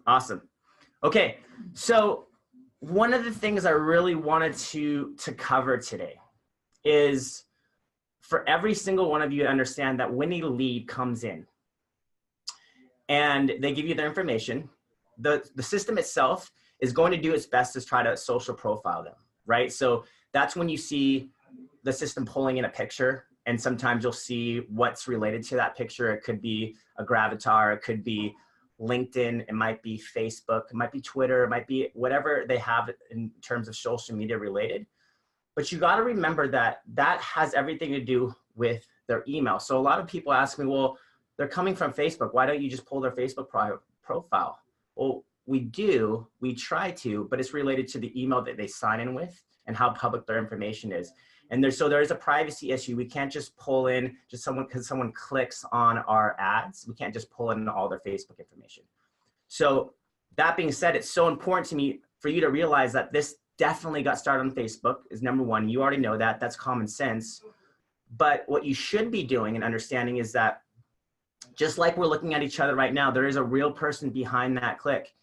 Awesome. Okay, so one of the things I really wanted to cover today is for every single one of you to understand that when a lead comes in and they give you their information, the system itself is going to do its best to try to social profile them, right? So that's when you see the system pulling in a picture, and sometimes you'll see what's related to that picture. It could be a gravatar, it could be LinkedIn, it might be Facebook, it might be Twitter, it might be whatever they have in terms of social media related. But you got to remember that that has everything to do with their email. So a lot of people ask me, well, they're coming from Facebook. Why don't you just pull their Facebook profile? Well, we try to, but it's related to the email that they sign in with and how public their information is. And there is a privacy issue. We can't just pull in just because someone clicks on our ads. We can't just pull in all their Facebook information. So that being said, it's so important to me for you to realize that this definitely got started on Facebook is number one. You already know that. That's common sense. But what you should be doing and understanding is that just like we're looking at each other right now, there is a real person behind that click,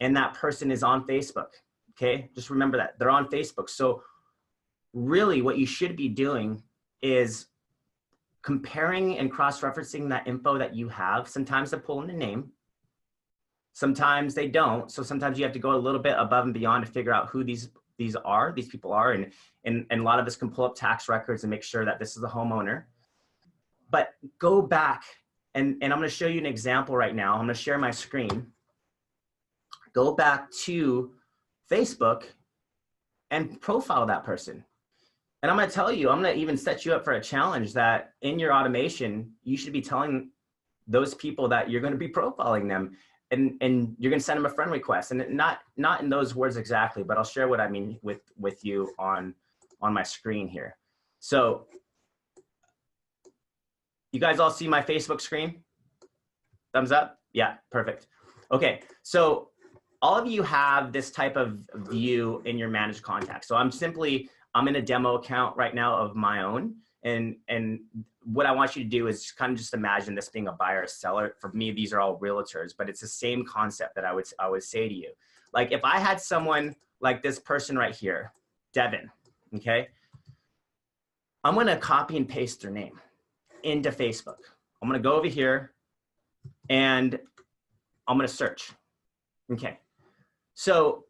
and that person is on Facebook. Okay, just remember that they're on Facebook. So really what you should be doing is comparing and cross-referencing that info that you have. Sometimes they pull in a name, sometimes they don't. So sometimes you have to go a little bit above and beyond to figure out who these people are. And a lot of us can pull up tax records and make sure that this is a homeowner. But go back, and I'm going to show you an example right now. I'm going to share my screen. Go back to Facebook and profile that person. And I'm going to tell you, I'm going to even set you up for a challenge that in your automation, you should be telling those people that you're going to be profiling them, and you're going to send them a friend request. And not in those words exactly, but I'll share what I mean with you on my screen here. So you guys all see my Facebook screen? Thumbs up? Yeah, perfect. Okay, so all of you have this type of view in your managed contacts. So I'm in a demo account right now of my own. And what I want you to do is kind of just imagine this being a buyer or seller. For me, these are all realtors, but it's the same concept that I would say to you. Like if I had someone like this person right here, Devin, okay? I'm gonna copy and paste their name into Facebook. I'm gonna go over here and I'm gonna search, okay? So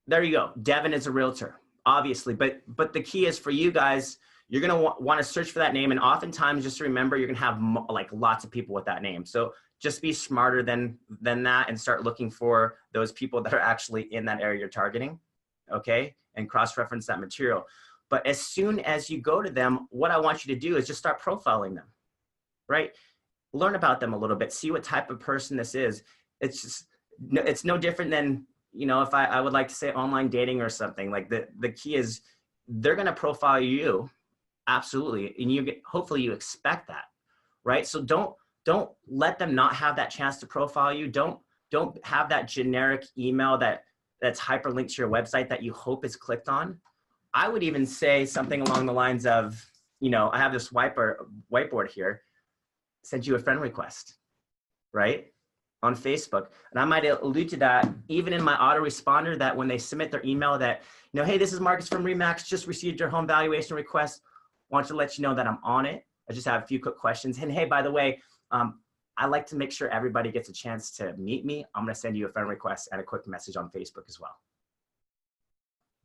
there you go, Devin is a realtor. Obviously, but the key is for you guys, you're going to want to search for that name. And oftentimes, just remember, you're going to have like lots of people with that name. So just be smarter than that and start looking for those people that are actually in that area you're targeting. Okay. And cross-reference that material. But as soon as you go to them, what I want you to do is just start profiling them, right? Learn about them a little bit, see what type of person this is. It's no different than, you know, if I would like to say online dating or something. Like the key is they're going to profile you, absolutely, and hopefully you expect that, right? So don't let them not have that chance to profile you. Don't have that generic email that's hyperlinked to your website that you hope is clicked on. I would even say something along the lines of, you know, I have this whiteboard here, send you a friend request, right? On Facebook. And I might allude to that even in my autoresponder, that when they submit their email that, you know, hey, this is Marcus from Remax, just received your home valuation request. Want to let you know that I'm on it. I just have a few quick questions. And hey, by the way, I like to make sure everybody gets a chance to meet me. I'm going to send you a friend request and a quick message on Facebook as well.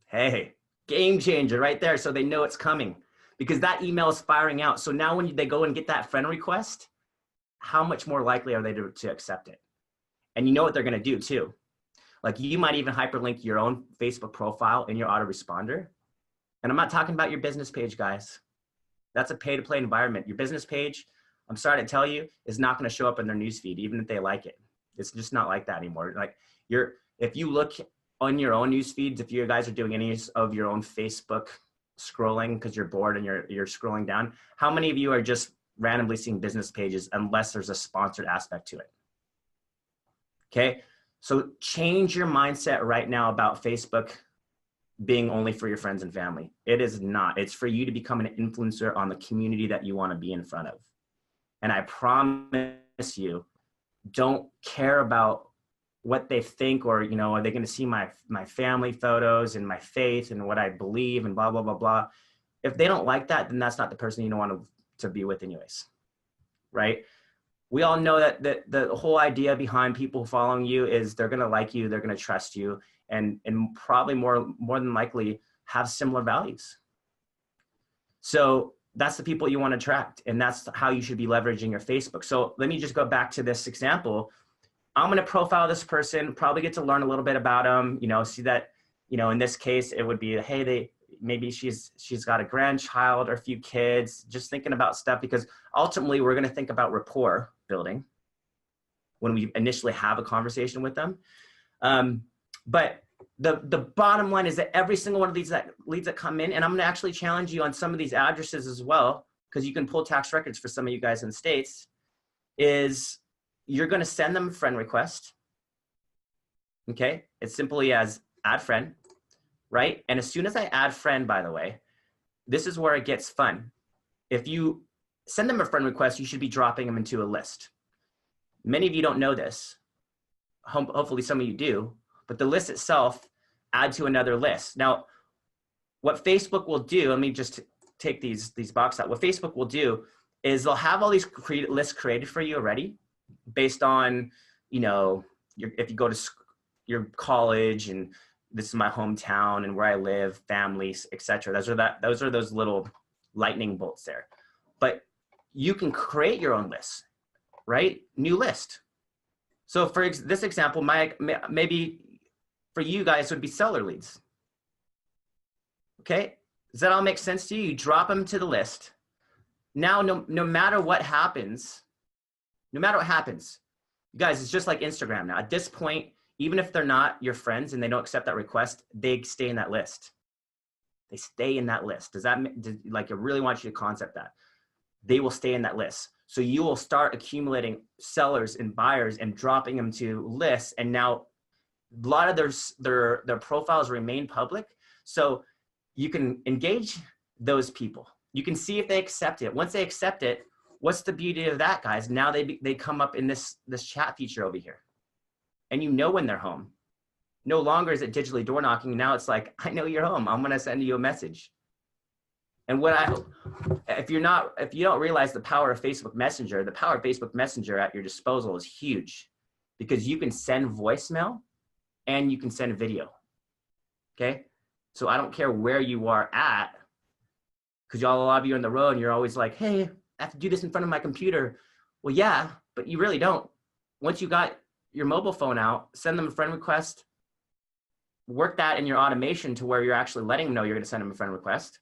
Hey, game changer right there. So they know it's coming because that email is firing out. So now when they go and get that friend request, how much more likely are they to accept it? And you know what they're going to do too. Like you might even hyperlink your own Facebook profile in your autoresponder. And I'm not talking about your business page, guys. That's a pay-to-play environment. Your business page, I'm sorry to tell you, is not going to show up in their newsfeed, even if they like it. It's just not like that anymore. Like if you look on your own newsfeeds, if you guys are doing any of your own Facebook scrolling because you're bored and you're scrolling down, how many of you are just randomly seeing business pages unless there's a sponsored aspect to it? Okay, so change your mindset right now about Facebook being only for your friends and family. It is not. It's for you to become an influencer on the community that you want to be in front of. And I promise you, don't care about what they think, or, you know, are they going to see my family photos and my faith and what I believe and blah, blah, blah, blah. If they don't like that, then that's not the person you don't want to be with anyways, right? We all know that the whole idea behind people following you is they're going to like you, they're going to trust you, and probably more than likely have similar values. So that's the people you want to attract, and that's how you should be leveraging your Facebook. So let me just go back to this example. I'm going to profile this person, probably get to learn a little bit about them, you know, see that, you know, in this case, it would be, hey, maybe she's got a grandchild or a few kids, just thinking about stuff, because ultimately we're going to think about rapport building when we initially have a conversation with them. But the bottom line is that every single one of these leads that come in, and I'm going to actually challenge you on some of these addresses as well, because you can pull tax records for some of you guys in the States, is you're going to send them a friend request. Okay. It's simply as add friend, right? And as soon as I add friend, by the way, this is where it gets fun. If you send them a friend request, you should be dropping them into a list. Many of you don't know this. Hopefully some of you do, but the list itself add to another list. Now, what Facebook will do, let me just take these boxes out. What Facebook will do is they'll have all these lists created for you already, based on, you know, if you go to your college, and this is my hometown and where I live, families, etc. Those are those little lightning bolts there. But you can create your own list, right? New list. So for this example, maybe for you guys would be seller leads. Okay, does that all make sense to you? You drop them to the list. Now, no matter what happens, you guys, it's just like Instagram now. At this point, even if they're not your friends and they don't accept that request, they stay in that list. They stay in that list. Like, I really want you to concept that. They will stay in that list. So you will start accumulating sellers and buyers and dropping them to lists. And now a lot of their profiles remain public. So you can engage those people. You can see if they accept it. Once they accept it, what's the beauty of that, guys? Now they come up in this chat feature over here, and you know when they're home. No longer is it digitally door knocking. Now it's like, I know you're home. I'm going to send you a message. And if you don't realize the power of Facebook Messenger, the power of Facebook Messenger at your disposal is huge, because you can send voicemail and you can send video. Okay. So I don't care where you are at, because a lot of you are on the road and you're always like, hey, I have to do this in front of my computer. Well, yeah, but you really don't. Once you got your mobile phone out, send them a friend request, work that in your automation to where you're actually letting them know you're going to send them a friend request.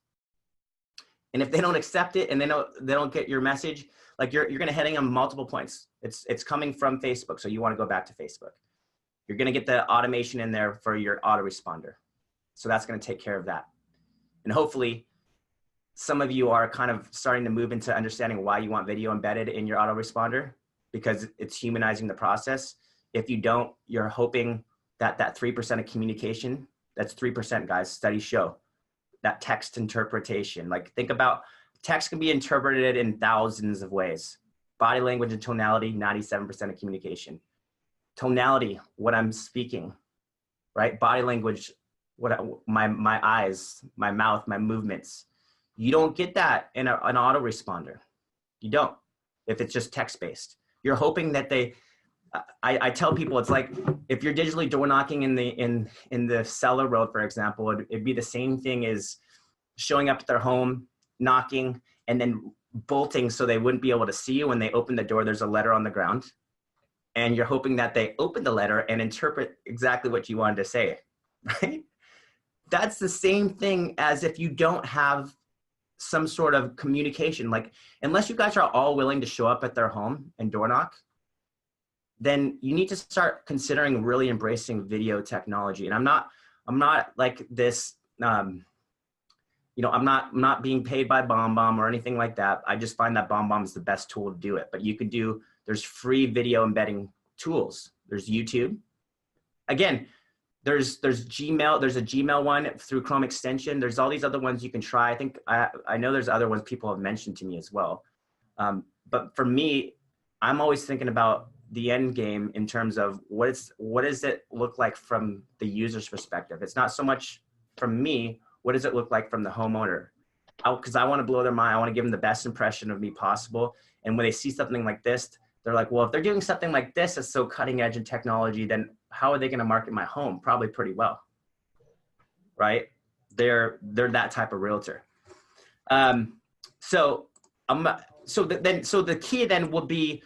And if they don't accept it and they don't get your message, like you're going to hitting them multiple points. It's coming from Facebook. So you want to go back to Facebook. You're going to get the automation in there for your autoresponder. So that's going to take care of that. And hopefully some of you are kind of starting to move into understanding why you want video embedded in your autoresponder, because it's humanizing the process. If you don't, you're hoping that 3% of communication, that's 3%, guys, studies show, that text interpretation. Like, think about, text can be interpreted in thousands of ways. Body language and tonality, 97% of communication. Tonality, what I'm speaking, right? Body language, my eyes, my mouth, my movements. You don't get that in an autoresponder. You don't, if it's just text-based. You're hoping that I tell people, it's like, if you're digitally door knocking in the seller road, for example, it'd be the same thing as showing up at their home, knocking, and then bolting so they wouldn't be able to see you. When they open the door, there's a letter on the ground. And you're hoping that they open the letter and interpret exactly what you wanted to say, right? That's the same thing as if you don't have some sort of communication. Like, unless you guys are all willing to show up at their home and door knock, then you need to start considering really embracing video technology. And I'm not like this, I'm not being paid by BombBomb or anything like that. I just find that BombBomb is the best tool to do it. But you could there's free video embedding tools. There's YouTube. Again, there's Gmail. There's a Gmail one through Chrome extension. There's all these other ones you can try. I think I know there's other ones people have mentioned to me as well. But for me, I'm always thinking about the end game in terms of what does it look like from the user's perspective. It's not so much from me, what does it look like from the homeowner? Because I want to blow their mind. I want to give them the best impression of me possible. And when they see something like this, they're like, well, if they're doing something like this that's so cutting edge in technology, then how are they going to market my home? Probably pretty well, right? They're that type of realtor. So the key then will be,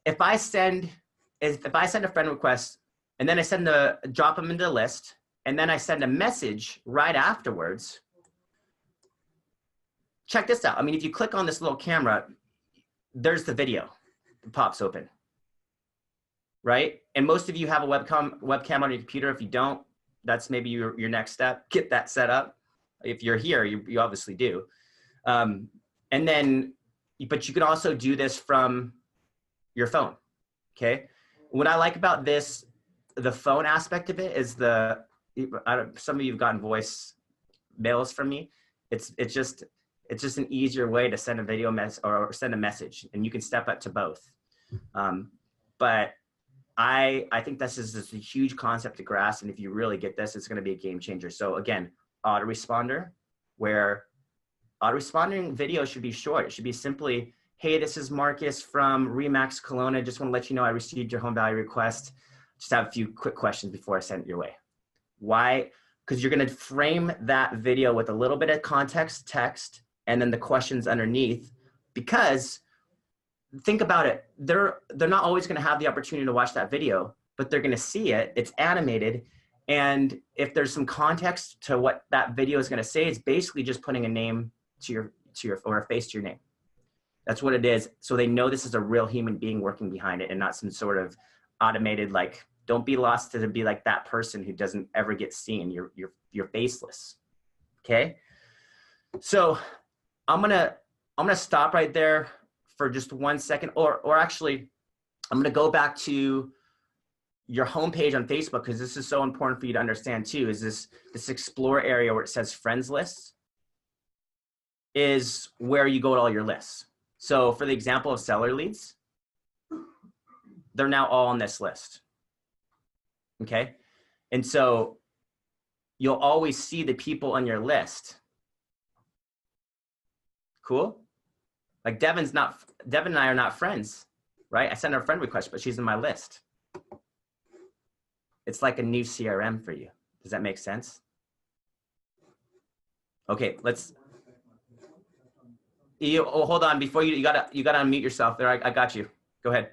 if I send a friend request and then I drop them into the list, and then I send a message right afterwards. Check this out. I mean, if you click on this little camera, there's the video. It pops open, right? And most of you have a webcam on your computer. If you don't, that's maybe your next step. Get that set up. If you're here, you obviously do. And then, but you can also do this from your phone, okay? What I like about this, the phone aspect of it, is some of you have gotten voice mails from me. It's just an easier way to send a video message or send a message, and you can step up to both. But I think this is just a huge concept to grasp, and if you really get this, it's going to be a game changer. So again, autoresponder, where autoresponding video should be short. It should be simply, hey, this is Marcus from Remax Kelowna. Just want to let you know I received your home value request. Just have a few quick questions before I send it your way. Why? Because you're going to frame that video with a little bit of context, text, and then the questions underneath. Because think about it, they're not always going to have the opportunity to watch that video, but they're going to see it. It's animated, and if there's some context to what that video is going to say, it's basically just putting a name to your or a face to your name. That's what it is. So they know this is a real human being working behind it, and not some sort of automated, like, don't be lost to be like that person who doesn't ever get seen. You're faceless. Okay. So I'm gonna stop right there for just 1 second, or actually, I'm gonna go back to your homepage on Facebook, because this is so important for you to understand too. Is this explore area where it says friends lists is where you go to all your lists. So for the example of seller leads, they're now all on this list. Okay. And so you'll always see the people on your list. Cool. Like Devin and I are not friends, right? I sent her a friend request, but she's in my list. It's like a new CRM for you. Does that make sense? Okay, hold on, before you gotta unmute yourself there. I got you. Go ahead.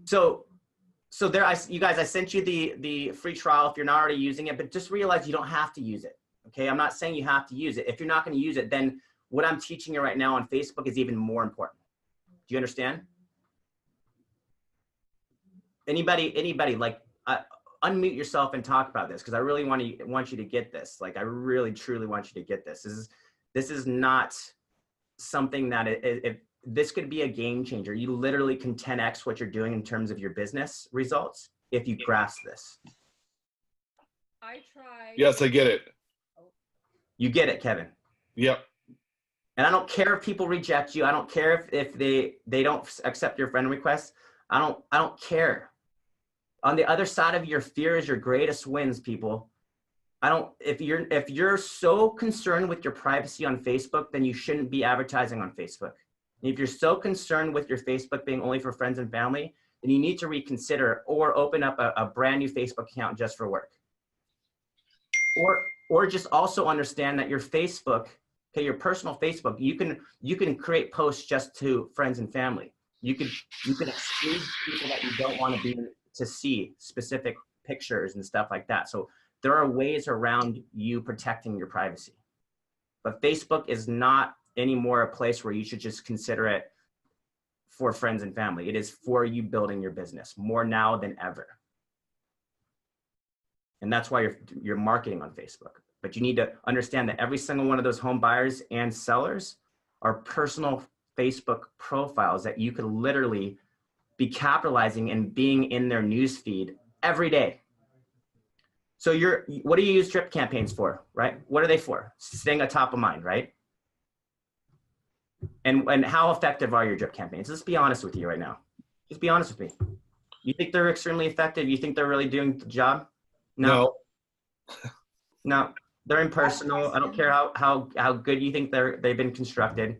So there, you guys, I sent you the free trial if you're not already using it, but just realize you don't have to use it. Okay, I'm not saying you have to use it. If you're not going to use it, then what I'm teaching you right now on Facebook is even more important. Do you understand? Anybody, like, unmute yourself and talk about this, because I really want you to get this. Like, I really truly want you to get this. This is not something that this could be a game changer. You literally can 10x what you're doing in terms of your business results if you grasp this. I tried. Yes, I get it. You get it, Kevin. Yep. And I don't care if people reject you. I don't care if they don't accept your friend request. I don't care. On the other side of your fear is your greatest wins, people. If you're so concerned with your privacy on Facebook, then you shouldn't be advertising on Facebook. And if you're so concerned with your Facebook being only for friends and family, then you need to reconsider or open up a brand new Facebook account just for work. Or just also understand that your Facebook, okay, your personal Facebook, you can create posts just to friends and family. You can exclude people that you don't want to see specific pictures and stuff like that. So there are ways around you protecting your privacy. But Facebook is not anymore a place where you should just consider it for friends and family. It is for you building your business more now than ever. And that's why you're marketing on Facebook. But you need to understand that every single one of those home buyers and sellers are personal Facebook profiles that you could literally be capitalizing and being in their news feed every day. So what do you use drip campaigns for, right? What are they for? Staying at top of mind, right? And how effective are your drip campaigns? Let's be honest with you right now. Just be honest with me. You think they're extremely effective? You think they're really doing the job? No. No, they're impersonal. I don't care how good you think they've been constructed.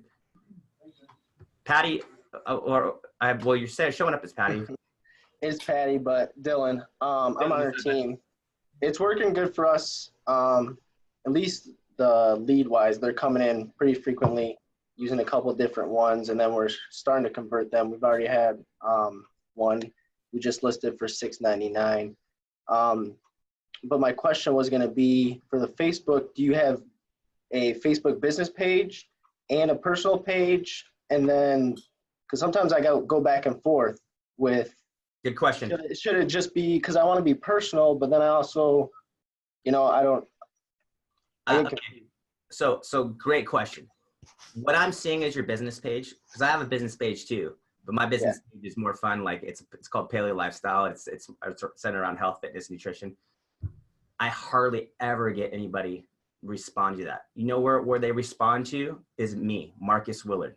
Patty, well, you're showing up as Patty. It's Patty, but Dylan. I'm on our team. It's working good for us. At least the lead wise, they're coming in pretty frequently, using a couple of different ones, and then we're starting to convert them. We've already had one we just listed for $6.99. But my question was going to be for the Facebook, do you have a Facebook business page and a personal page? And then, because sometimes I go back and forth with. Good question. Should it just be, because I want to be personal, but then I also, I don't. Okay. So great question. What I'm seeing is your business page, because I have a business page too, but my business page is more fun. Like it's called Paleo Lifestyle. It's centered around health, fitness, nutrition. I hardly ever get anybody respond to that. You know where they respond to is me, Marcus Willard.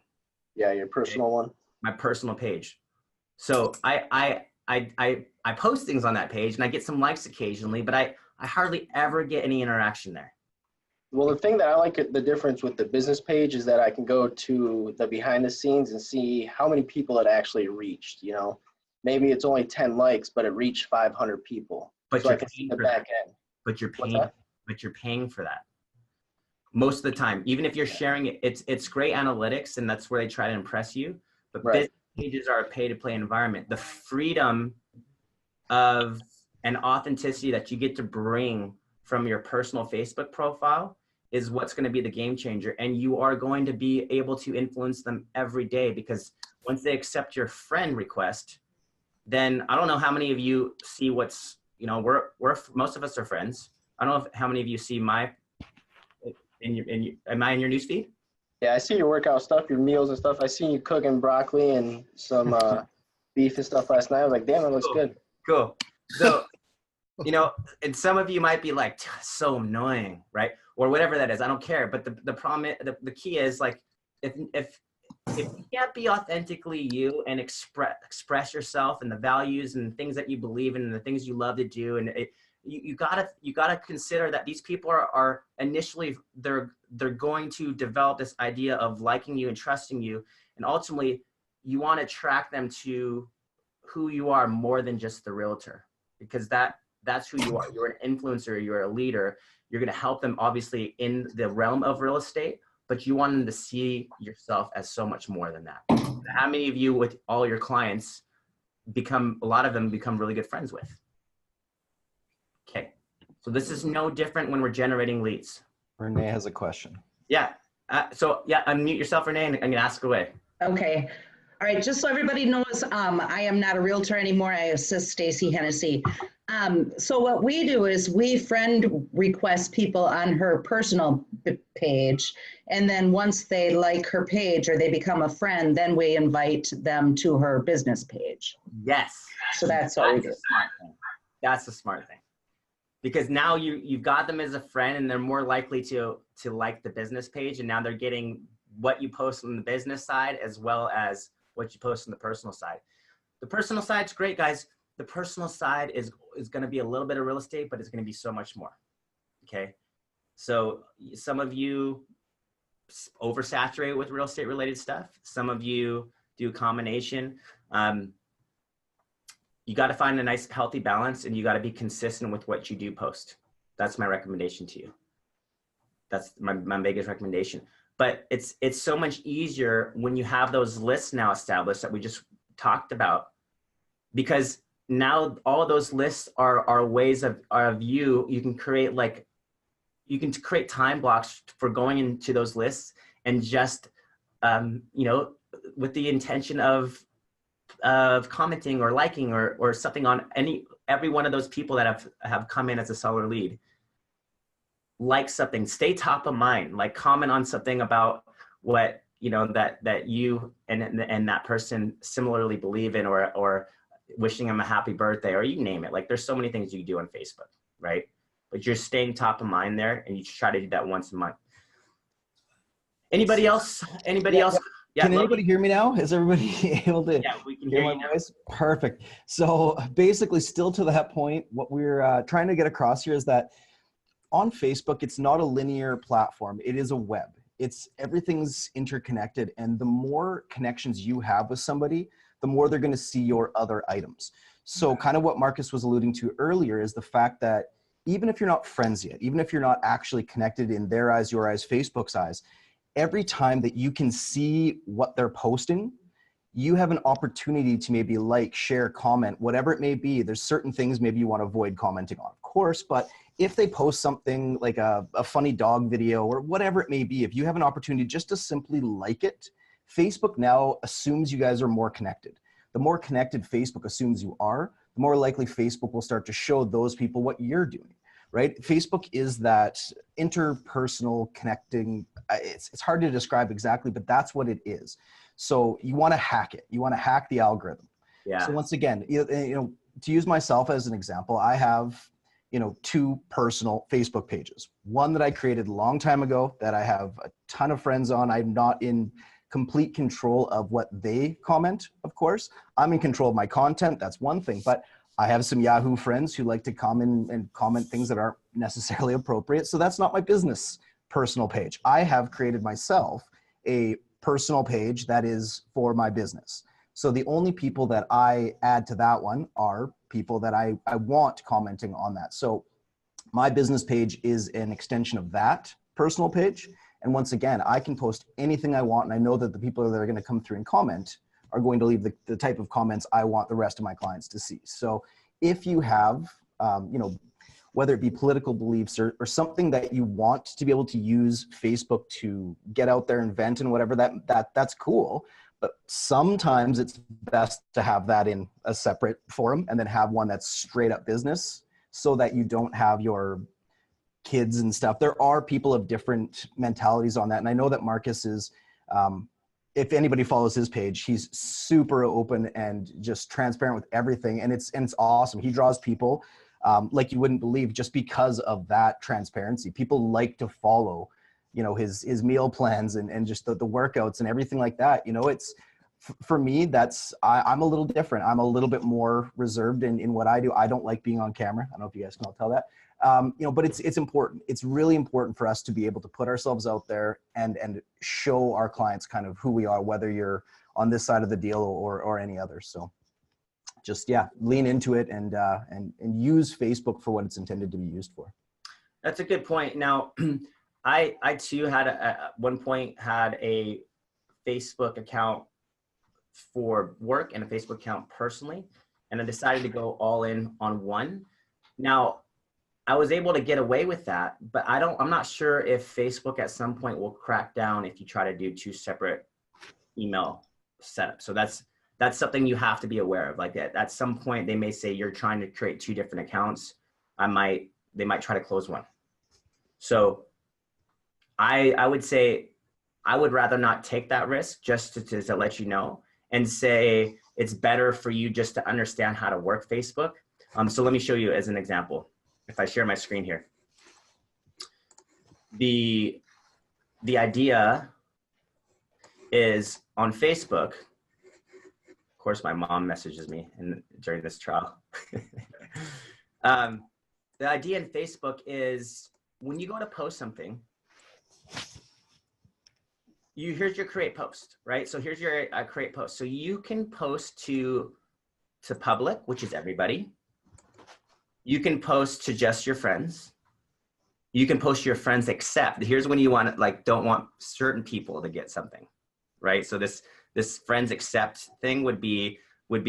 Yeah, your personal one. My personal page. So I post things on that page and I get some likes occasionally, but I hardly ever get any interaction there. Well, the thing that I like the difference with the business page is that I can go to the behind the scenes and see how many people it actually reached. Maybe it's only 10 likes, but it reached 500 people. But so you're I can see paying the for back that. end. But you're paying for that. Most of the time, even if you're sharing it, it's great analytics, and that's where they try to impress you. But business pages are a pay-to-play environment. The freedom of and authenticity that you get to bring from your personal Facebook profile is what's going to be the game changer. And you are going to be able to influence them every day, because once they accept your friend request, then I don't know how many of you see what's, we're most of us are friends. I don't know how many of you see am I in your newsfeed? Yeah, I see your workout stuff, your meals and stuff. I seen you cooking broccoli and some beef and stuff last night. I was like, damn, it looks good. Cool. So, and some of you might be like, so annoying, right? Or whatever that is. I don't care. But the problem, the key is like, if you can't be authentically you and express yourself and the values and things that you believe in and the things you love to do, and you gotta consider that these people are initially they're going to develop this idea of liking you and trusting you, and ultimately you want to track them to who you are more than just the realtor, because that's who you are. You're an influencer, you're a leader. You're going to help them obviously in the realm of real estate, but you want them to see yourself as so much more than that. How many of you with all your clients a lot of them become really good friends with? Okay. So this is no different when we're generating leads. Renee has a question. Yeah. Unmute yourself, Renee, and I'm going to ask away. Okay. All right. Just so everybody knows, I am not a realtor anymore. I assist Stacy Hennessy. So what we do is we friend request people on her personal page. And then once they like her page or they become a friend, then we invite them to her business page. Yes. So that's what we do. That's a smart thing. Because now you've got them as a friend, and they're more likely to like the business page. And now they're getting what you post on the business side as well as what you post on the personal side. The personal side's great, guys. The personal side is going to be a little bit of real estate, but it's going to be so much more. Okay. So some of you oversaturate with real estate related stuff. Some of you do a combination. You got to find a nice healthy balance, and you got to be consistent with what you do post. That's my recommendation to you. That's my biggest recommendation. But it's so much easier when you have those lists now established that we just talked about, because now all of those lists are ways of you can create time blocks for going into those lists and just with the intention of commenting or liking or something on every one of those people that have come in as a seller lead. Like something, stay top of mind, like comment on something about what that you and that person similarly believe in, or wishing them a happy birthday, or you name it. Like there's so many things you can do on Facebook, right? But you're staying top of mind there, and you try to do that once a month. Anybody else? Yeah, Can anybody hear me now? Is everybody able to we can hear hear my you now. voice? Perfect. So basically, still to that point, what we're trying to get across here is that on Facebook, it's not a linear platform. It is a web. Everything's interconnected, and the more connections you have with somebody, the more they're going to see your other items. So kind of what Marcus was alluding to earlier is the fact that even if you're not friends yet, even if you're not actually connected in their eyes, your eyes, Facebook's eyes, every time that you can see what they're posting, you have an opportunity to maybe like, share, comment, whatever it may be. There's certain things maybe you want to avoid commenting on, of course, but if they post something like a funny dog video or whatever it may be, if you have an opportunity just to simply like it, Facebook now assumes you guys are more connected. The more connected Facebook assumes you are, the more likely Facebook will start to show those people what you're doing, right? Facebook is that interpersonal connecting. It's hard to describe exactly, but that's what it is. So you want to hack it. You want to hack the algorithm. Yeah. So once again, to use myself as an example, I have, 2 personal Facebook pages. One that I created a long time ago that I have a ton of friends on. I'm not in complete control of what they comment, of course. I'm in control of my content. That's one thing. But I have some Yahoo friends who like to comment things that aren't necessarily appropriate. So that's not my business personal page. I have created myself a personal page that is for my business. So the only people that I add to that one are people that I want commenting on that. So my business page is an extension of that personal page. And once again, I can post anything I want. And I know that the people that are going to come through and comment are going to leave the type of comments I want the rest of my clients to see. So if you have, whether it be political beliefs or something that you want to be able to use Facebook to get out there and vent and whatever, that's cool. But sometimes it's best to have that in a separate forum and then have one that's straight up business so that you don't have your kids and stuff. There are people of different mentalities on that. And I know that Marcus is, if anybody follows his page, he's super open and just transparent with everything. And it's awesome. He draws people like you wouldn't believe just because of that transparency. People like to follow, his meal plans and just the workouts and everything like that. It's for me, I'm a little different. I'm a little bit more reserved in what I do. I don't like being on camera. I don't know if you guys can all tell that. But it's important. It's really important for us to be able to put ourselves out there and show our clients kind of who we are, whether you're on this side of the deal or any other. So just, lean into it and use Facebook for what it's intended to be used for. That's a good point. Now, I too had at one point had a Facebook account for work and a Facebook account personally, and I decided to go all in on one. Now, I was able to get away with that, but I'm not sure if Facebook at some point will crack down if you try to do 2 separate email setups. So that's something you have to be aware of. Like at some point they may say you're trying to create 2 different accounts. They might try to close one. So I would say I would rather not take that risk, just to let you know, and say it's better for you just to understand how to work Facebook. So let me show you as an example. If I share my screen here, the idea is on Facebook. Of course, my mom messages me during this trial. The idea in Facebook is when you go to post something, here's your create post, right? So here's your create post. So you can post to public, which is everybody. You can post to just your friends. You can post to your friends except, here's when you don't want certain people to get something, right? So this friends except thing would be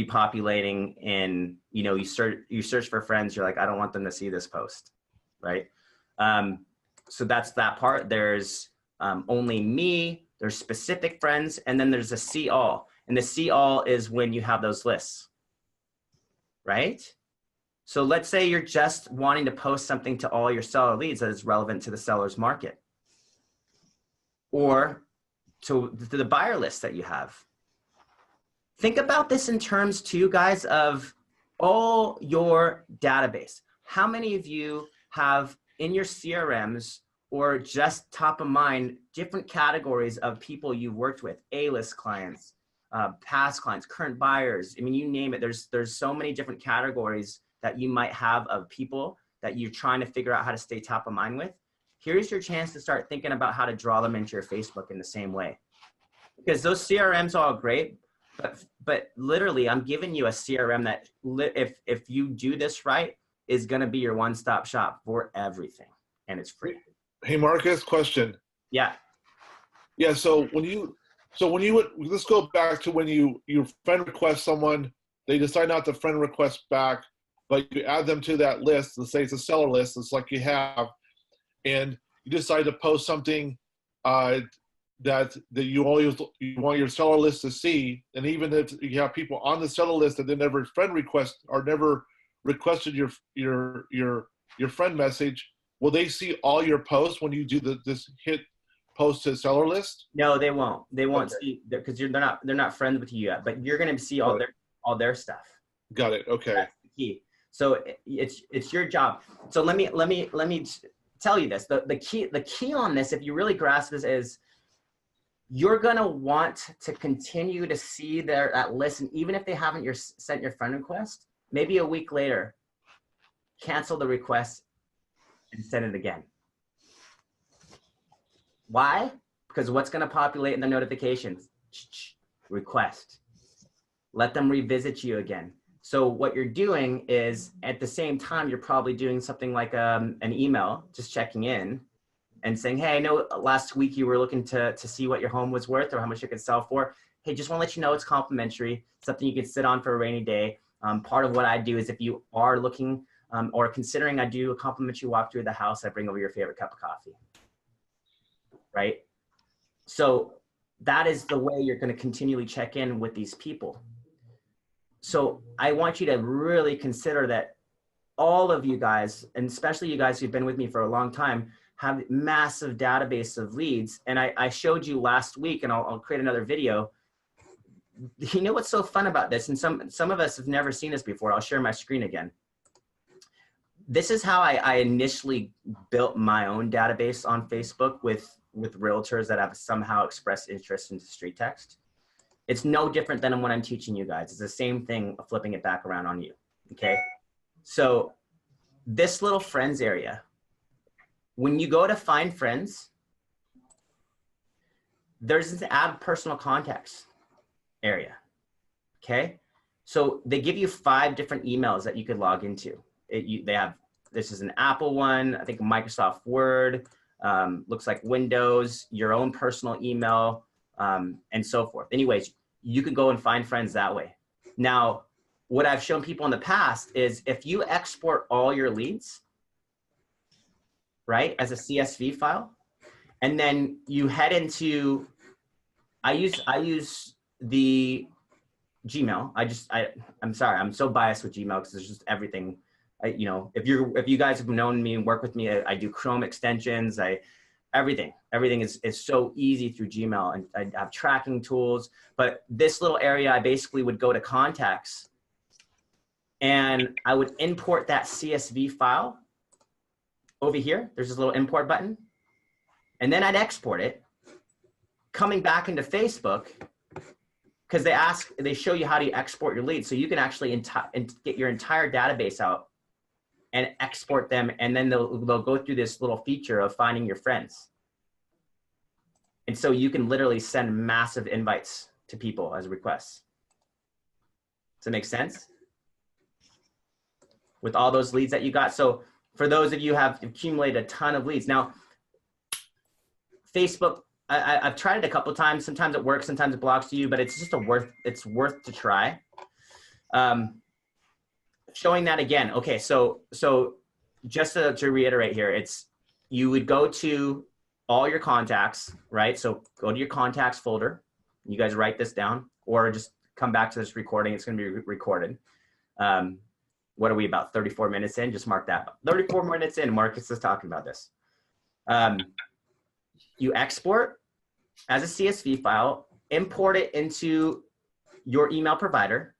populating in, you search for friends, you're like, I don't want them to see this post, right? So that's that part. There's only me, there's specific friends, and then there's a see all. And the see all is when you have those lists, right? So let's say you're just wanting to post something to all your seller leads that is relevant to the seller's market or to the buyer list that you have. Think about this in terms too, guys, of all your database. How many of you have in your CRMs or just top of mind, different categories of people you've worked with, A-list clients, past clients, current buyers. I mean, you name it. There's so many different categories that you might have of people that you're trying to figure out how to stay top of mind with. Here's your chance to start thinking about how to draw them into your Facebook in the same way. Because those CRMs are all great, but literally I'm giving you a CRM that if you do this right, is going to be your one-stop shop for everything, and it's free. Hey, Marcus, question. Yeah. Yeah. So when you would, let's go back to when you friend request someone, they decide not to friend request back, but you add them to that list. Let's say it's a seller list. It's like you have, and you decide to post something that you want your seller list to see. And even if you have people on the seller list that they never friend request or never requested your friend message, will they see all your posts when you do this hit post to seller list? No, they won't. They won't see, because they're not friends with you yet. But you're going to see all their stuff. Got it. Okay. That's the key. So it's your job. So let me tell you this. The key on this, if you really grasp this, is you're going to want to continue to see that list, and even if they haven't sent your friend request, maybe a week later, cancel the request and send it again. Why? Because what's going to populate in the notifications? Request. Let them revisit you again. So what you're doing is, at the same time, you're probably doing something like an email, just checking in and saying, hey, I know last week you were looking to see what your home was worth or how much it could sell for. Hey, just want to let you know it's complimentary, something you can sit on for a rainy day. Part of what I do is, if you are looking or considering, I do a complimentary walk through the house. I bring over your favorite cup of coffee, right? So that is the way you're going to continually check in with these people. So I want you to really consider that all of you guys, and especially you guys who've been with me for a long time, have massive database of leads. And I showed you last week, and I'll create another video. You know what's so fun about this? And some of us have never seen this before. I'll share my screen again. This is how I initially built my own database on Facebook with realtors that have somehow expressed interest in street text. It's no different than what I'm teaching you guys. It's the same thing, flipping it back around on you, okay? So this little friends area, when you go to find friends, there's this add personal contacts area, okay? So they give you 5 different emails that you could log into. They have, this is an Apple one, I think Microsoft Word, looks like Windows, your own personal email, and so forth. Anyways, you can go and find friends that way. Now, what I've shown people in the past is, if you export all your leads, right, as a CSV file, and then you head into, I use the Gmail. I'm sorry, I'm so biased with Gmail because there's just everything. You know, if you guys have known me and work with me, I do Chrome extensions. Everything is so easy through Gmail, and I have tracking tools. But this little area, I basically would go to contacts, and I would import that CSV file over here. There's this little import button, and then I'd export it, coming back into Facebook, because they show you how to export your leads, so you can actually get your entire database out and export them, and then they'll go through this little feature of finding your friends. And so you can literally send massive invites to people as requests. Does that make sense? With all those leads that you got. So for those of you who have accumulated a ton of leads. Now, Facebook, I've tried it a couple times. Sometimes it works, sometimes it blocks you, but it's just it's worth to try. Showing that again. Okay, so just to reiterate here, you would go to all your contacts, right? So go to your contacts folder. You guys write this down, or just come back to this recording. It's going to be recorded. What are we, about 34 minutes in? Just mark that. 34 minutes in, Marcus is talking about this. You export as a CSV file, import it into your email provider,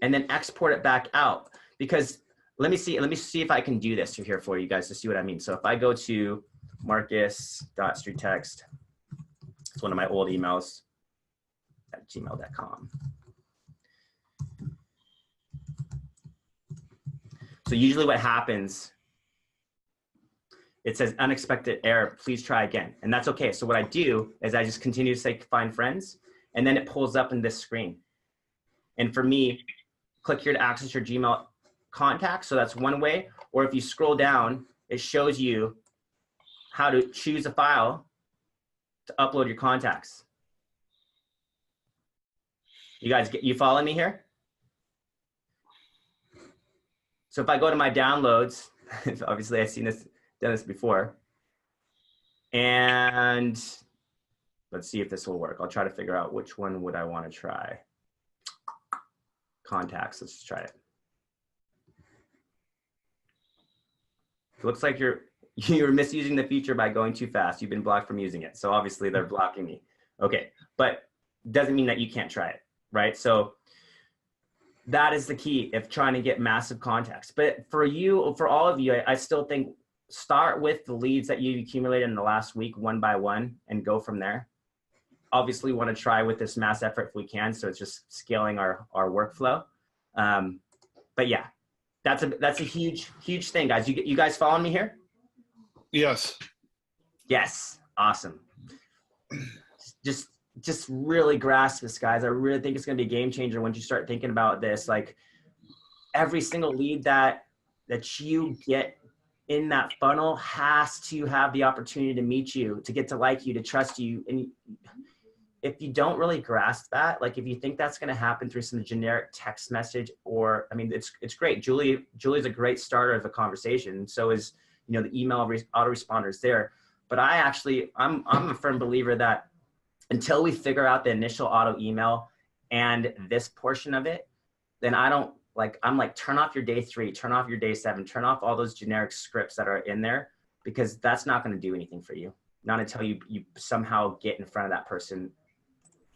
and then export it back out. Because let me see if I can do this here for you guys to see what I mean. So if I go to Marcus.streettext. It's one of my old emails at gmail.com. So usually what happens, it says unexpected error, please try again. And that's okay. So what I do is I just continue to say find friends, and then it pulls up in this screen. And for me, click here to access your Gmail contacts. So that's one way. Or if you scroll down, it shows you how to choose a file to upload your contacts. You guys, you following me here? So if I go to my downloads, obviously I've done this before. And let's see if this will work. I'll try to figure out which one would I want to try. Contacts, let's just try it. It looks like you're misusing the feature by going too fast. You've been blocked from using it. So obviously they're blocking me. Okay, but doesn't mean that you can't try it, right? So that is the key if trying to get massive contacts. But for you, for all of you, I still think start with the leads that you've accumulated in the last week, one by one, and go from there. Obviously we want to try with this mass effort if we can. So it's just scaling our workflow. But yeah, that's a huge thing, guys. You guys following me here? Yes. Yes. Awesome. Just really grasp this, guys. I really think it's going to be a game changer once you start thinking about this. Like every single lead that you get in that funnel has to have the opportunity to meet you, to get to like you, to trust you. And if you don't really grasp that, like if you think that's going to happen through some generic text message, or, I mean, it's great. Julie's a great starter of the conversation. So is, you know, the email autoresponders there. But I'm a firm believer that until we figure out the initial auto email and this portion of it, then I'm like, turn off your day 3, turn off your day 7, turn off all those generic scripts that are in there, because that's not going to do anything for you. Not until you somehow get in front of that person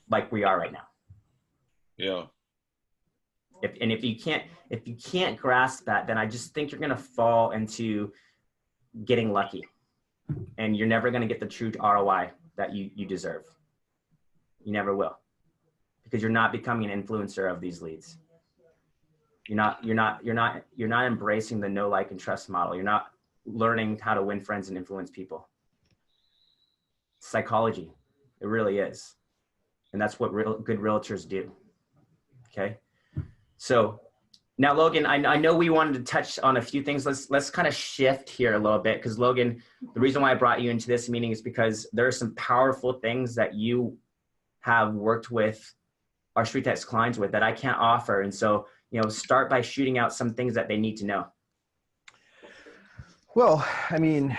like we are right now. Yeah. If you can't grasp that, then I just think you're going to fall into getting lucky, and you're never going to get the true ROI that you deserve. You never will, because you're not becoming an influencer of these leads. You're not embracing the know, like, and trust model. You're not learning how to win friends and influence people. Psychology, it really is. And that's what good realtors do. Okay. So now, Logan, I know we wanted to touch on a few things. Let's kind of shift here a little bit, because Logan, the reason why I brought you into this meeting is because there are some powerful things that you have worked with our StreetText clients with that I can't offer. And so, you know, start by shooting out some things that they need to know. Well, I mean,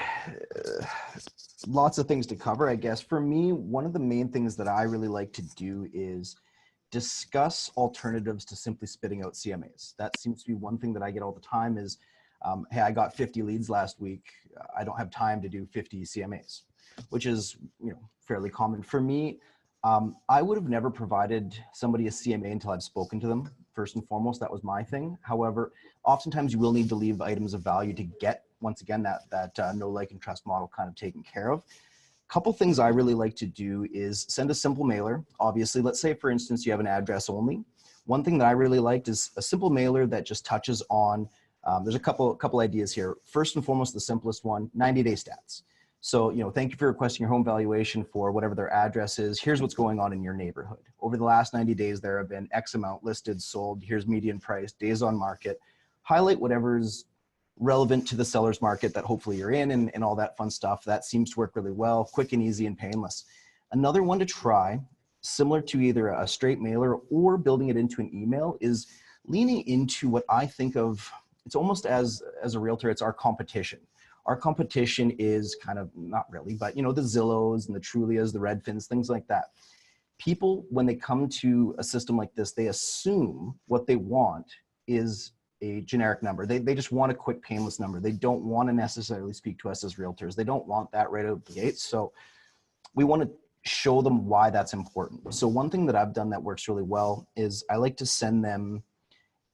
lots of things to cover, I guess. For me, one of the main things that I really like to do is discuss alternatives to simply spitting out CMAs. That seems to be one thing that I get all the time is, hey, I got 50 leads last week. I don't have time to do 50 CMAs, which is, you know, fairly common. For me, I would have never provided somebody a CMA until I've spoken to them. First and foremost, that was my thing. However, oftentimes you will need to leave items of value to get, once again, that know, like, and trust model kind of taken care of. Couple things I really like to do is send a simple mailer. Obviously, let's say, for instance, you have an address only. One thing that I really liked is a simple mailer that just touches on, there's a couple ideas here. First and foremost, the simplest one, 90-day stats. So, you know, thank you for requesting your home valuation for whatever their address is. Here's what's going on in your neighborhood. Over the last 90 days, there have been X amount listed, sold. Here's median price, days on market. Highlight whatever's relevant to the seller's market that hopefully you're in, and all that fun stuff. That seems to work really well, quick and easy and painless. Another one to try, similar to either a straight mailer or building it into an email, is leaning into what I think of, it's almost as a realtor, it's our competition. Our competition is kind of, not really, but, you know, the Zillows and the Trulias, the Redfins, things like that. People, when they come to a system like this, they assume what they want is a generic number. They just want a quick, painless number. They don't want to necessarily speak to us as realtors. They don't want that right out of the gate. So we want to show them why that's important. So one thing that I've done that works really well is I like to send them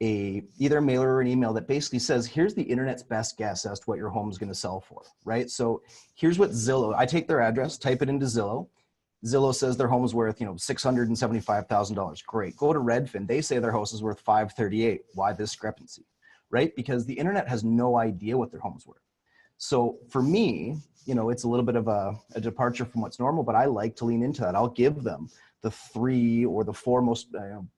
either a mailer or an email that basically says, here's the internet's best guess as to what your home is going to sell for, right? So here's what Zillow, I take their address, type it into Zillow. Zillow says their home is worth, $675,000. Great. Go to Redfin. They say their house is worth $538,000. Why this discrepancy, right? Because the internet has no idea what their home is worth. So for me, it's a little bit of a departure from what's normal, but I like to lean into that. I'll give them the 3 or the 4 most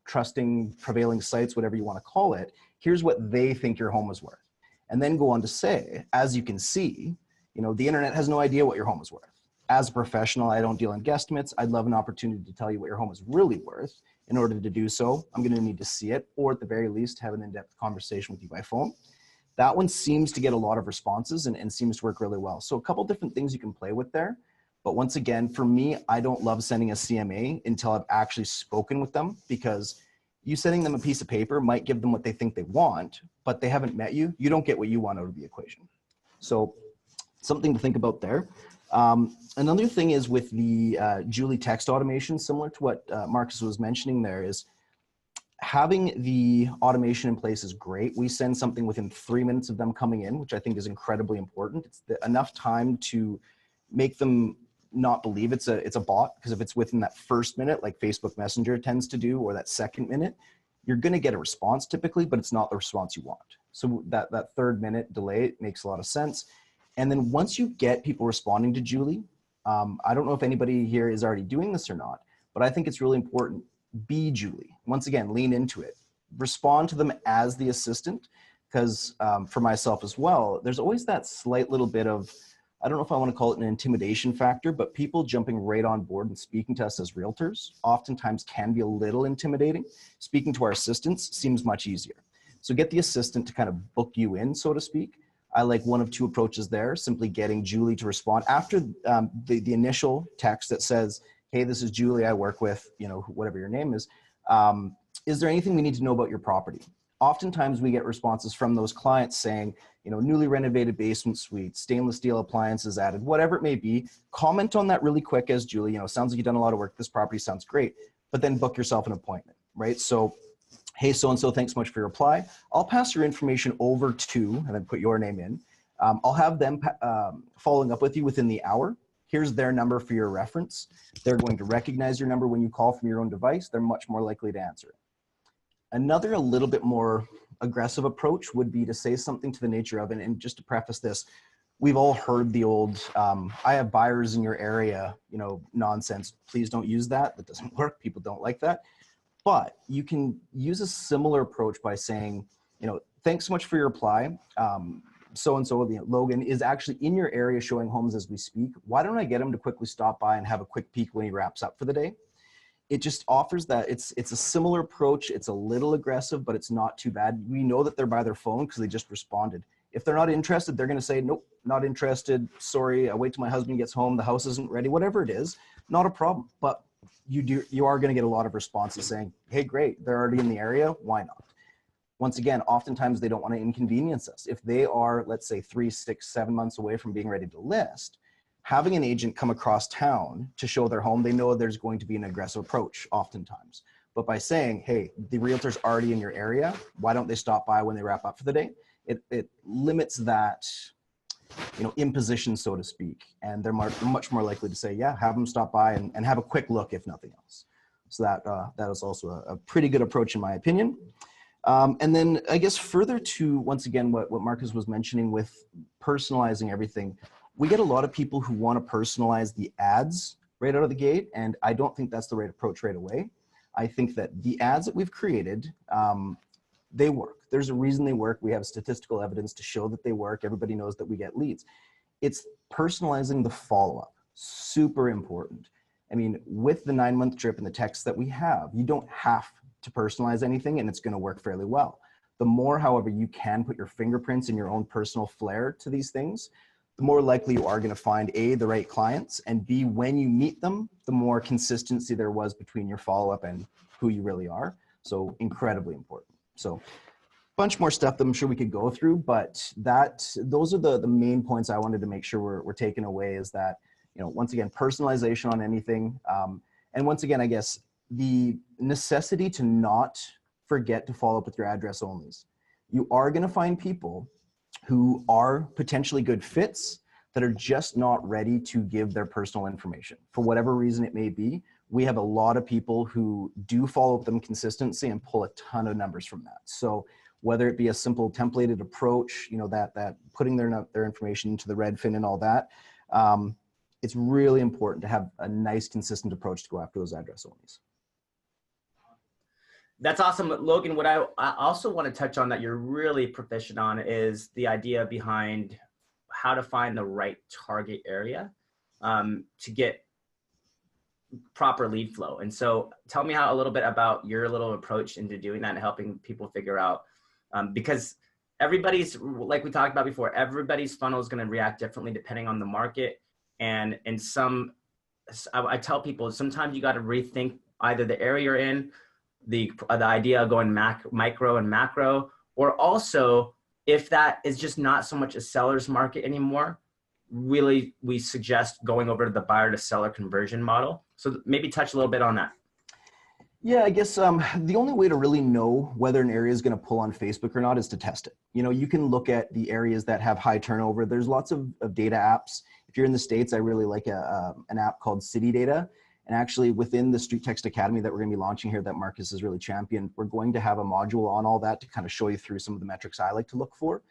trusting prevailing sites, whatever you want to call it. Here's what they think your home is worth. And then go on to say, as you can see, the internet has no idea what your home is worth. As a professional, I don't deal in guesstimates. I'd love an opportunity to tell you what your home is really worth. In order to do so, I'm going to need to see it, or at the very least, have an in-depth conversation with you by phone. That one seems to get a lot of responses and seems to work really well. So a couple different things you can play with there. But once again, for me, I don't love sending a CMA until I've actually spoken with them, because you sending them a piece of paper might give them what they think they want, but they haven't met you. You don't get what you want out of the equation. So something to think about there. Another thing is with the Julie text automation, similar to what Marcus was mentioning there, is having the automation in place is great. We send something within 3 minutes of them coming in, which I think is incredibly important. It's enough time to make them not believe it's a bot, because if it's within that first minute, like Facebook Messenger tends to do, or that second minute, you're going to get a response typically, but it's not the response you want. So that 3rd minute delay makes a lot of sense. And then once you get people responding to Julie, I don't know if anybody here is already doing this or not, but I think it's really important. Be Julie. Once again, lean into it. Respond to them as the assistant, because for myself as well, there's always that slight little bit of, I don't know if I want to call it an intimidation factor, but people jumping right on board and speaking to us as realtors oftentimes can be a little intimidating. Speaking to our assistants seems much easier. So get the assistant to kind of book you in, so to speak. I like one of 2 approaches there, simply getting Julie to respond after the initial text that says, hey, this is Julie I work with, whatever your name is. Is there anything we need to know about your property? Oftentimes we get responses from those clients saying, newly renovated basement suite, stainless steel appliances added, whatever it may be. Comment on that really quick as Julie, sounds like you've done a lot of work. This property sounds great, but then book yourself an appointment, right? So, hey, so-and-so, thanks so much for your reply. I'll pass your information over to, and then put your name in. I'll have them following up with you within the hour. Here's their number for your reference. They're going to recognize your number when you call from your own device. They're much more likely to answer it. Another a little bit more aggressive approach would be to say something to the nature of, and just to preface this, we've all heard the old, I have buyers in your area, nonsense. Please don't use that. That doesn't work. People don't like that. But you can use a similar approach by saying, thanks so much for your reply. So-and-so, Logan, is actually in your area showing homes as we speak. Why don't I get him to quickly stop by and have a quick peek when he wraps up for the day? It just offers that, it's a similar approach. It's a little aggressive, but it's not too bad. We know that they're by their phone because they just responded. If they're not interested, they're going to say, nope, not interested. Sorry, I'll wait till my husband gets home. The house isn't ready, whatever it is, not a problem. But you are going to get a lot of responses saying, hey, great, they're already in the area. Why not? Once again, oftentimes they don't want to inconvenience us. If they are, let's say, 3, 6, 7 months away from being ready to list, having an agent come across town to show their home, they know there's going to be an aggressive approach oftentimes. But by saying, hey, the realtor's already in your area, why don't they stop by when they wrap up for the day? It limits that, imposition, so to speak. And they're much more likely to say, yeah, have them stop by and have a quick look, if nothing else. So that is also a pretty good approach in my opinion. And then I guess further to, once again, what Marcus was mentioning with personalizing everything, we get a lot of people who want to personalize the ads right out of the gate. And I don't think that's the right approach right away. I think that the ads that we've created, they work. There's a reason they work. We have statistical evidence to show that they work. Everybody knows that we get leads. It's personalizing the follow-up. Super important. I mean, with the 9-month trip and the text that we have, you don't have to personalize anything and it's going to work fairly well. The more, however, you can put your fingerprints and your own personal flair to these things, the more likely you are going to find A, the right clients, and B, when you meet them, the more consistency there was between your follow-up and who you really are. So incredibly important. So a bunch more stuff that I'm sure we could go through, but those are the main points I wanted to make sure we're taking away, is that, once again, personalization on anything. And once again, I guess the necessity to not forget to follow up with your address onlys. You are going to find people who are potentially good fits that are just not ready to give their personal information for whatever reason it may be. We have a lot of people who do follow up them consistency and pull a ton of numbers from that. So whether it be a simple templated approach, you know, that putting their information into the Redfin and all that, it's really important to have a nice consistent approach to go after those address onlys. That's awesome. Logan, what I also want to touch on that you're really proficient on is the idea behind how to find the right target area to get proper lead flow. And so tell me a little bit about your little approach into doing that and helping people figure out, because everybody's, like we talked about before, everybody's funnel is going to react differently depending on the market. And I tell people sometimes you got to rethink either the area you're in, the idea of going micro and macro, or also if that is just not so much a seller's market anymore, really we suggest going over to the buyer to seller conversion model. So maybe touch a little bit on that. Yeah, I guess the only way to really know whether an area is going to pull on Facebook or not is to test it. You know, you can look at the areas that have high turnover. There's lots of data apps. If you're in the States, I really like an app called City Data. And actually within the Street Text Academy that we're going to be launching here that Marcus has really championed, we're going to have a module on all that to kind of show you through some of the metrics I like to look for.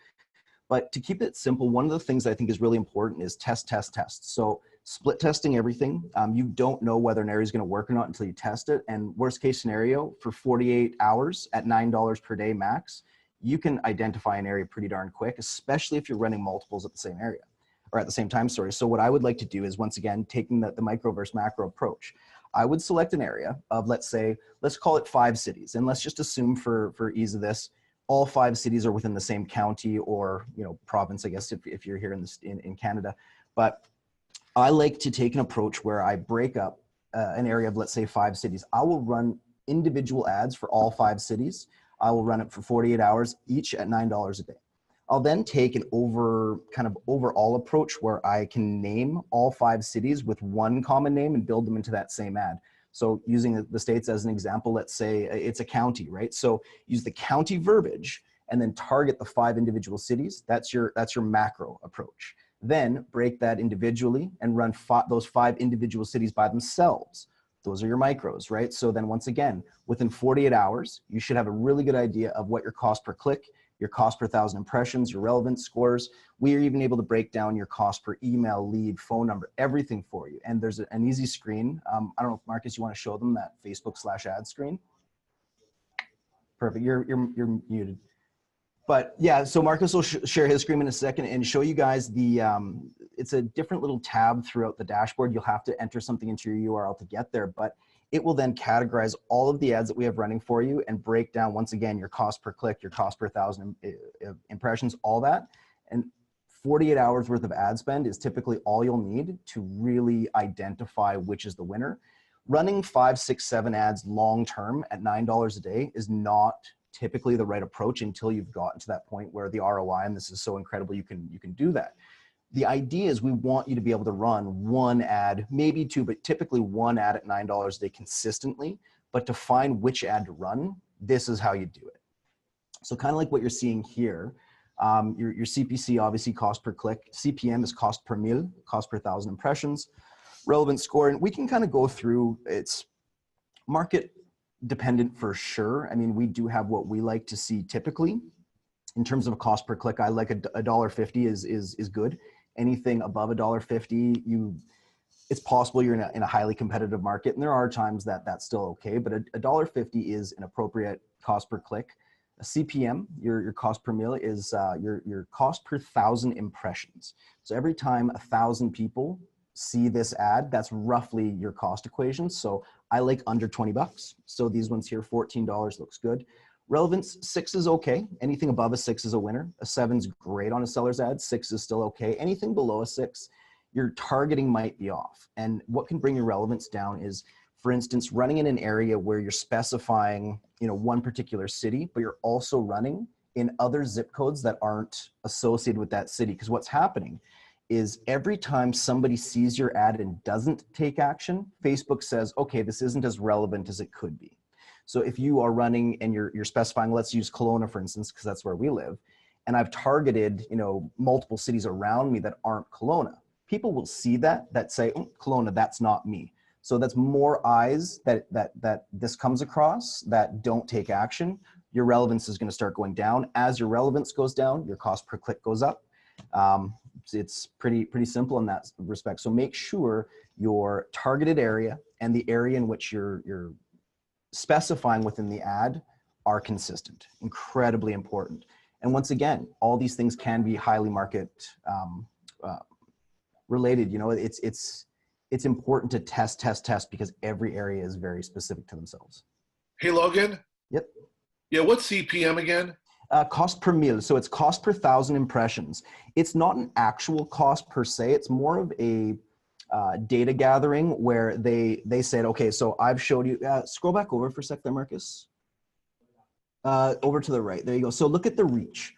But to keep it simple, one of the things I think is really important is test, test, test. So split testing everything. You don't know whether an area is going to work or not until you test it. And worst case scenario, for 48 hours at $9 per day max, you can identify an area pretty darn quick, especially if you're running multiples at the same area. Or at the same time, sorry. So what I would like to do is, once again, taking the micro versus macro approach. I would select an area of, let's call it 5 cities. And let's just assume for ease of this, all 5 cities are within the same county or, you know, province, I guess, if you're here in Canada. But I like to take an approach where I break up an area of, let's say, 5 cities. I will run individual ads for all 5 cities. I will run it for 48 hours, each at $9 a day. I'll then take an overall approach where I can name all 5 cities with one common name and build them into that same ad. So using the States as an example, let's say it's a county, right? So use the county verbiage and then target the 5 individual cities. That's your macro approach. Then break that individually and run those 5 individual cities by themselves. Those are your micros, right? So then once again, within 48 hours, you should have a really good idea of what your cost per click, your cost per 1,000 impressions, your relevance scores. We are even able to break down your cost per email, lead, phone number, everything for you. And there's an easy screen. I don't know if Marcus, you want to show them that Facebook/ad screen? Perfect, you're muted. But yeah, so Marcus will share his screen in a second and show you guys it's a different little tab throughout the dashboard. You'll have to enter something into your URL to get there, but it will then categorize all of the ads that we have running for you and break down, once again, your cost per click, your cost per 1,000 impressions, all that. And 48 hours worth of ad spend is typically all you'll need to really identify which is the winner. Running 5, 6, 7 ads long-term at $9 a day is not typically the right approach until you've gotten to that point where the ROI, and this is so incredible, you can do that. The idea is we want you to be able to run 1 ad, maybe 2, but typically 1 ad at $9 a day consistently. But to find which ad to run, this is how you do it. So kind of like what you're seeing here, your CPC, obviously cost per click. CPM is cost per mille, cost per 1,000 impressions. Relevant score, and we can kind of go through, it's market dependent for sure. I mean, we do have what we like to see typically. In terms of a cost per click, I like $1.50 is good. Anything above $1.50, it's possible you're in a highly competitive market, and there are times that's still okay, but $1.50 is an appropriate cost per click. A CPM, your cost per mille, is your cost per 1,000 impressions. So every time 1,000 people see this ad, that's roughly your cost equation. So I like under 20 bucks. So these ones here, $14 looks good. Relevance, 6 is okay. Anything above a 6 is a winner. A 7's great on a seller's ad. 6 is still okay. Anything below a 6, your targeting might be off. And what can bring your relevance down is, for instance, running in an area where you're specifying, one particular city, but you're also running in other zip codes that aren't associated with that city. Because what's happening is every time somebody sees your ad and doesn't take action, Facebook says, okay, this isn't as relevant as it could be. So if you are running and you're specifying, let's use Kelowna, for instance, because that's where we live, and I've targeted, you know, multiple cities around me that aren't Kelowna, people will see that say, Kelowna, that's not me. So that's more eyes that this comes across that don't take action. Your relevance is going to start going down. As your relevance goes down, your cost per click goes up. It's pretty simple in that respect. So make sure your targeted area and the area in which you're specifying within the ad are consistent. Incredibly important. And once again, all these things can be highly market related. You know, it's important to test because every area is very specific to themselves. Hey, Logan. Yep. Yeah, what's CPM again? Cost per mille. So it's cost per 1,000 impressions. It's not an actual cost per se. It's more of a data gathering where they said, okay, so I've showed you, scroll back over for a sec there, Marcus. Over to the right, there you go. So look at the reach.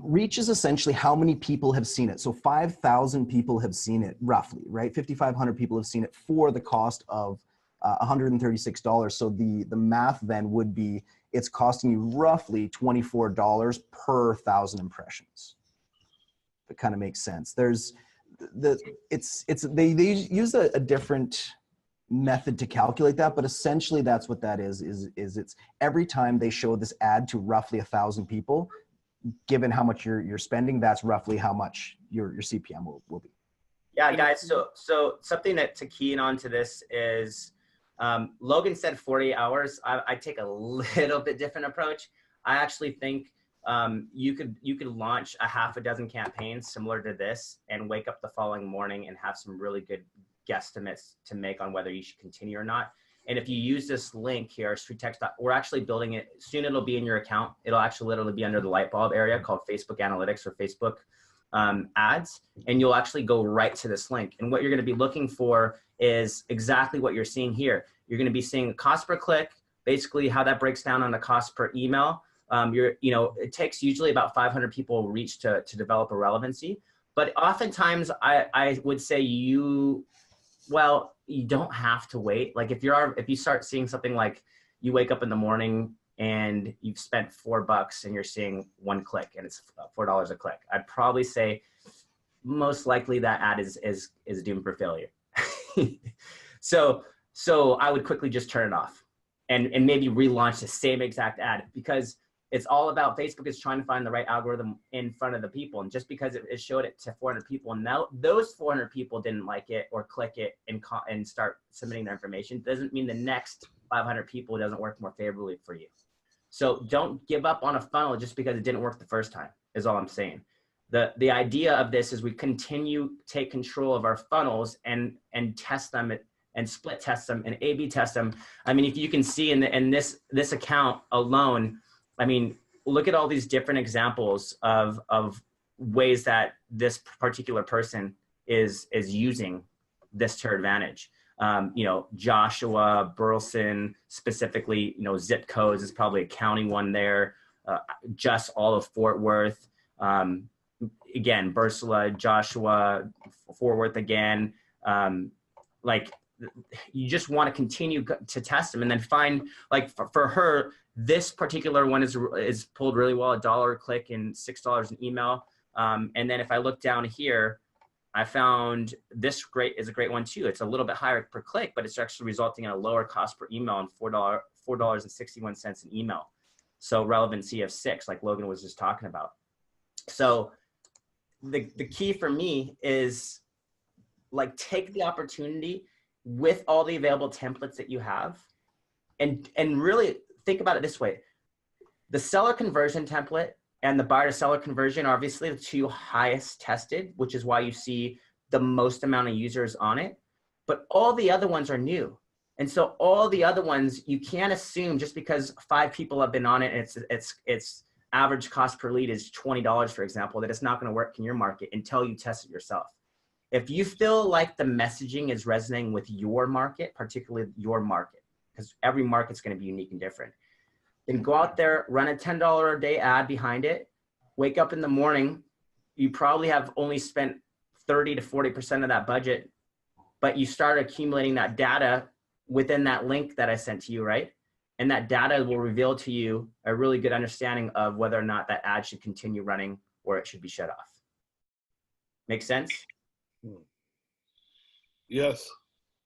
Reach is essentially how many people have seen it. So 5,000 people have seen it roughly, right? 5,500 people have seen it for the cost of $136. So the math then would be, it's costing you roughly $24 per 1,000 impressions. That kind of makes sense. There's they use a different method to calculate that, but essentially that's what that is it's every time they show this ad to roughly 1,000 people, given how much you're spending, that's roughly how much your CPM will be. Yeah, guys. So something to key in on to this is, Logan said 48 hours. I take a little bit different approach. I actually think you could launch a half a dozen campaigns similar to this and wake up the following morning and have some really good guesstimates to make on whether you should continue or not. And if you use this link here, SweetText, we're actually building it. Soon it'll be in your account. It'll actually literally be under the light bulb area called Facebook Analytics or Facebook ads. And you'll actually go right to this link. And what you're going to be looking for is exactly what you're seeing here. You're going to be seeing cost per click, basically how that breaks down on the cost per email. It takes usually about 500 people reach to develop a relevancy. But oftentimes I would say you don't have to wait. Like if you start seeing something like you wake up in the morning and you've spent $4 and you're seeing one click and it's $4 a click, I'd probably say most likely that ad is doomed for failure. So I would quickly just turn it off and maybe relaunch the same exact ad, because it's all about Facebook is trying to find the right algorithm in front of the people. And just because it showed it to 400 people and now those 400 people didn't like it or click it and start submitting their information, doesn't mean the next 500 people doesn't work more favorably for you. So don't give up on a funnel just because it didn't work the first time, is all I'm saying. The idea of this is we continue to take control of our funnels and test them and split test them and A/B test them. I mean, if you can see in this account alone, I mean, look at all these different examples of ways that this particular person is using this to her advantage. Joshua, Burleson, specifically, zip codes is probably a county one there. Just all of Fort Worth. Again, Bursula, Joshua, Fort Worth again. You just want to continue to test them and then find, like for her, this particular one is pulled really well, $1 a click and $6 an email. And then if I look down here, I found this is a great one too. It's a little bit higher per click, but it's actually resulting in a lower cost per email and $4.61 an email. So relevancy of 6, like Logan was just talking about. So the key for me is like take the opportunity with all the available templates that you have and really think about it this way. The seller conversion template and the buyer to seller conversion are obviously the two highest tested, which is why you see the most amount of users on it. But all the other ones are new. And so all the other ones, you can't assume just because 5 people have been on it and its average cost per lead is $20, for example, that it's not going to work in your market until you test it yourself. If you feel like the messaging is resonating with your market, particularly your market, because every market's going to be unique and different, then go out there, run a $10 a day ad behind it, wake up in the morning, you probably have only spent 30 to 40% of that budget, but you start accumulating that data within that link that I sent to you, right? And that data will reveal to you a really good understanding of whether or not that ad should continue running or it should be shut off. Make sense? Yes.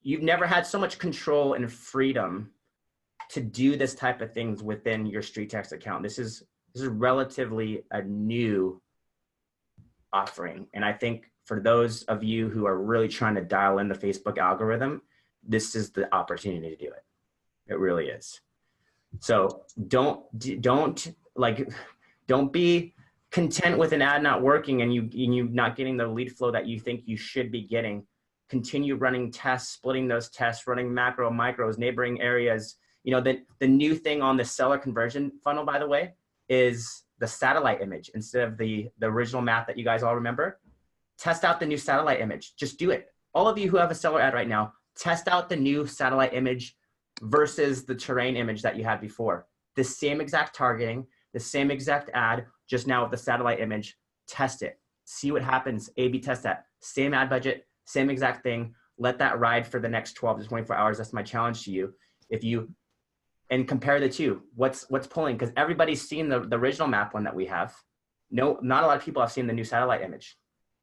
You've never had so much control and freedom to do this type of things within your StreetText account. This is relatively a new offering. And I think for those of you who are really trying to dial in the Facebook algorithm, this is the opportunity to do it. It really is. So don't be content with an ad not working and you not getting the lead flow that you think you should be getting. Continue running tests, splitting those tests, running macro, micros, neighboring areas. You know, the new thing on the seller conversion funnel, by the way, is the satellite image instead of the original map that you guys all remember. Test out the new satellite image. Just do it. All of you who have a seller ad right now, test out the new satellite image versus the terrain image that you had before. The same exact targeting, the same exact ad, just now with the satellite image. Test it. See what happens. A/B test that. Same ad budget, same exact thing. Let that ride for the next 12 to 24 hours. That's my challenge to you. And compare the two. What's pulling? Because everybody's seen the original map one that we have. No, not a lot of people have seen the new satellite image.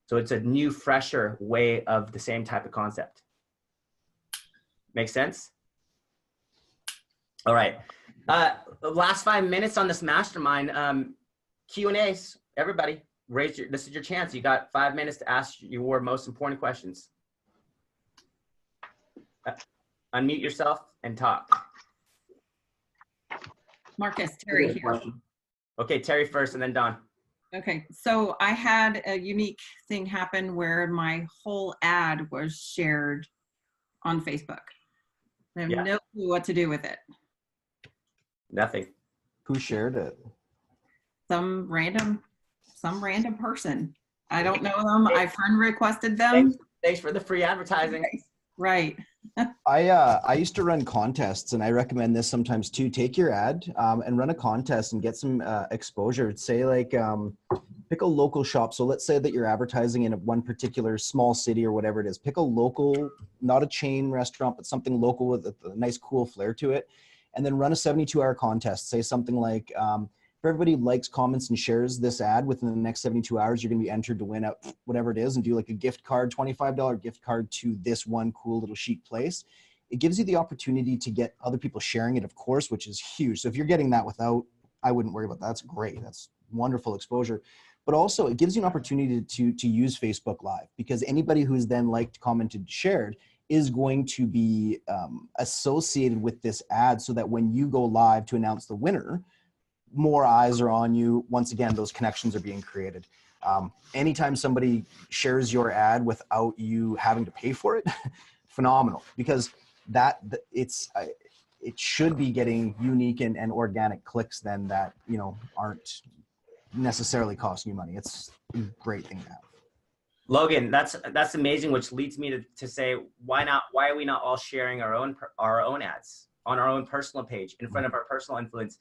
So it's a new, fresher way of the same type of concept. Make sense? All right. The last 5 minutes on this mastermind, Q&As. Everybody, this is your chance. You got 5 minutes to ask your most important questions. Unmute yourself and talk. Marcus, Terry here. Okay, Terry first and then Don. Okay, so I had a unique thing happen where my whole ad was shared on Facebook. I have no clue what to do with it. Nothing. Who shared it? Some random person. I don't know them. I friend requested them. Thanks for the free advertising. Right. I used to run contests, and I recommend this sometimes too. Take your ad and run a contest and get some exposure. Say like pick a local shop. So let's say that you're advertising in one particular small city or whatever it is. Pick a local, not a chain restaurant, but something local with a nice cool flair to it. And then run a 72-hour contest. Say something like, if everybody likes, comments, and shares this ad within the next 72 hours, you're going to be entered to win out whatever it is, and do like a gift card, $25 gift card to this one cool little chic place. It gives you the opportunity to get other people sharing it, of course, which is huge. So if you're getting that without, I wouldn't worry about that. That's great. That's wonderful exposure. But also it gives you an opportunity to use Facebook Live, because anybody who's then liked, commented, shared is going to be associated with this ad, so that when you go live to announce the winner, more eyes are on you. Once again, those connections are being created. Anytime somebody shares your ad without you having to pay for it, phenomenal, because it should be getting unique and organic clicks then that, you know, aren't necessarily costing you money. It's a great thing to have. Logan, that's amazing, which leads me to say, why are we not all sharing our own ads on our own personal page in front of our personal influence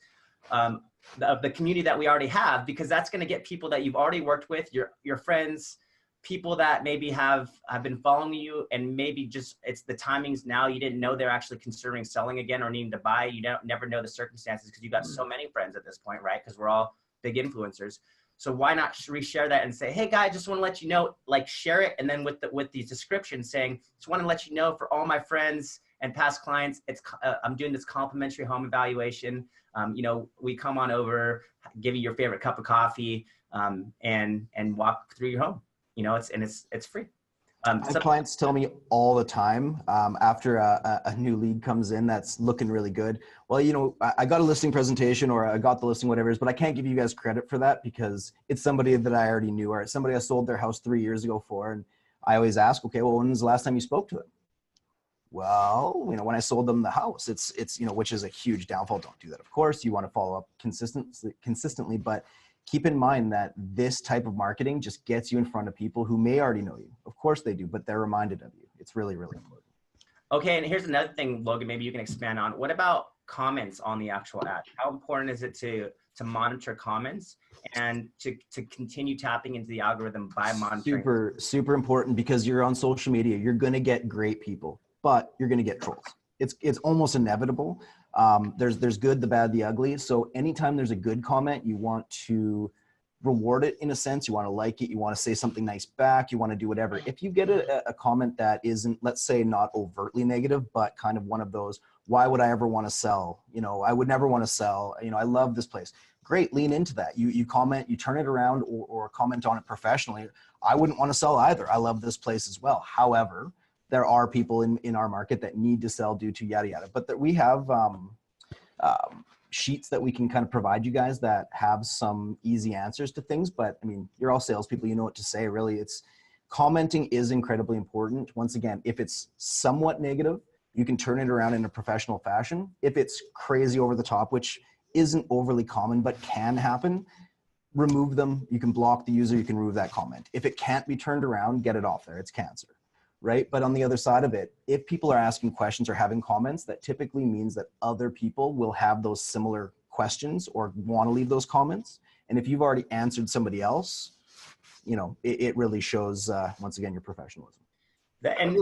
of the community that we already have? Because that's going to get people that you've already worked with, your friends, people that maybe have been following you, and maybe just it's the timings now. You didn't know they're actually considering selling again or needing to buy. You never know the circumstances, because you've got so many friends at this point, right? Because we're all big influencers. So why not reshare that and say, hey guys, just want to let you know, like share it. And then with the description saying, just want to let you know, for all my friends and past clients, I'm doing this complimentary home evaluation. You know, we come on over, give you your favorite cup of coffee, and walk through your home. You know, it's free. My clients tell me all the time after a new lead comes in that's looking really good. Well, you know, I got a listing presentation, or I got the listing, whatever it is, but I can't give you guys credit for that because it's somebody that I already knew, or it's somebody I sold their house 3 years ago for. And I always ask, okay, well, when was the last time you spoke to them? Well, you know, when I sold them the house, it's you know, which is a huge downfall. Don't do that. Of course, you want to follow up consistently, but keep in mind that this type of marketing just gets you in front of people who may already know you. Of course they do, but they're reminded of you. It's really, really important. Okay, and here's another thing, Logan, maybe you can expand on. What about comments on the actual ad? How important is it to monitor comments and to continue tapping into the algorithm by monitoring? Super important, because you're on social media. You're going to get great people, but you're going to get trolls. It's almost inevitable. There's good, the bad, the ugly. So anytime there's a good comment, you want to reward it in a sense. You want to like it. You want to say something nice back. You want to do whatever. If you get a comment that isn't, let's say, not overtly negative, but kind of one of those, why would I ever want to sell? You know, I would never want to sell. You know, I love this place. Great, lean into that. You comment, you turn it around, or comment on it professionally. I wouldn't want to sell either. I love this place as well. However, there are people in our market that need to sell due to yada yada. But that we have sheets that we can kind of provide you guys that have some easy answers to things. But I mean, you're all salespeople, you know what to say. Really, it's commenting is incredibly important. Once again, if it's somewhat negative, you can turn it around in a professional fashion. If it's crazy over the top, which isn't overly common but can happen, remove them. You can block the user, you can remove that comment. If it can't be turned around, get it off there. It's cancer, right? But on the other side of it, if people are asking questions or having comments, that typically means that other people will have those similar questions or want to leave those comments. And if you've already answered somebody else, you know, it really shows, once again, your professionalism. And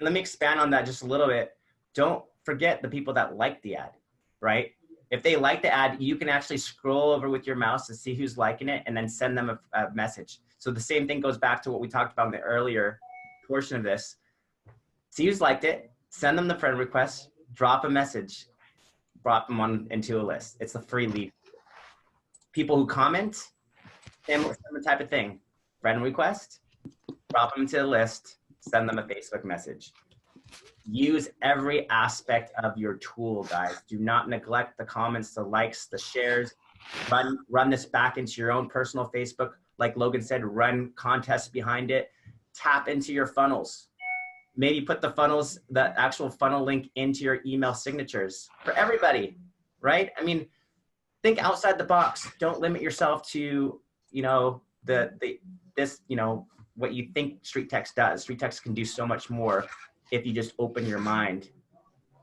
let me expand on that just a little bit. Don't forget the people that like the ad, right? If they like the ad, you can actually scroll over with your mouse to see who's liking it and then send them a message. So the same thing goes back to what we talked about in the earlier portion of this. See who's liked it, send them the friend request, drop a message, drop them into a list. It's a free lead. People who comment, same type of thing. Friend request, drop them to the list, send them a Facebook message. Use every aspect of your tool, guys. Do not neglect the comments, the likes, the shares. Run this back into your own personal Facebook. Like Logan said, run contests behind it. Tap into your funnels. Maybe put the actual funnel link into your email signatures for everybody, right? I mean, think outside the box. Don't limit yourself to, you know, what you think Street Text does. Street Text can do so much more if you just open your mind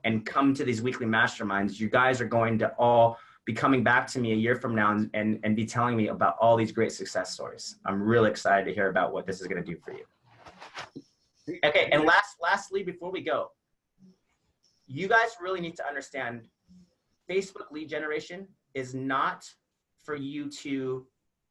and come to these weekly masterminds. You guys are going to all be coming back to me a year from now and be telling me about all these great success stories. I'm really excited to hear about what this is going to do for you. Okay, and lastly, before we go, you guys really need to understand Facebook lead generation is not for you to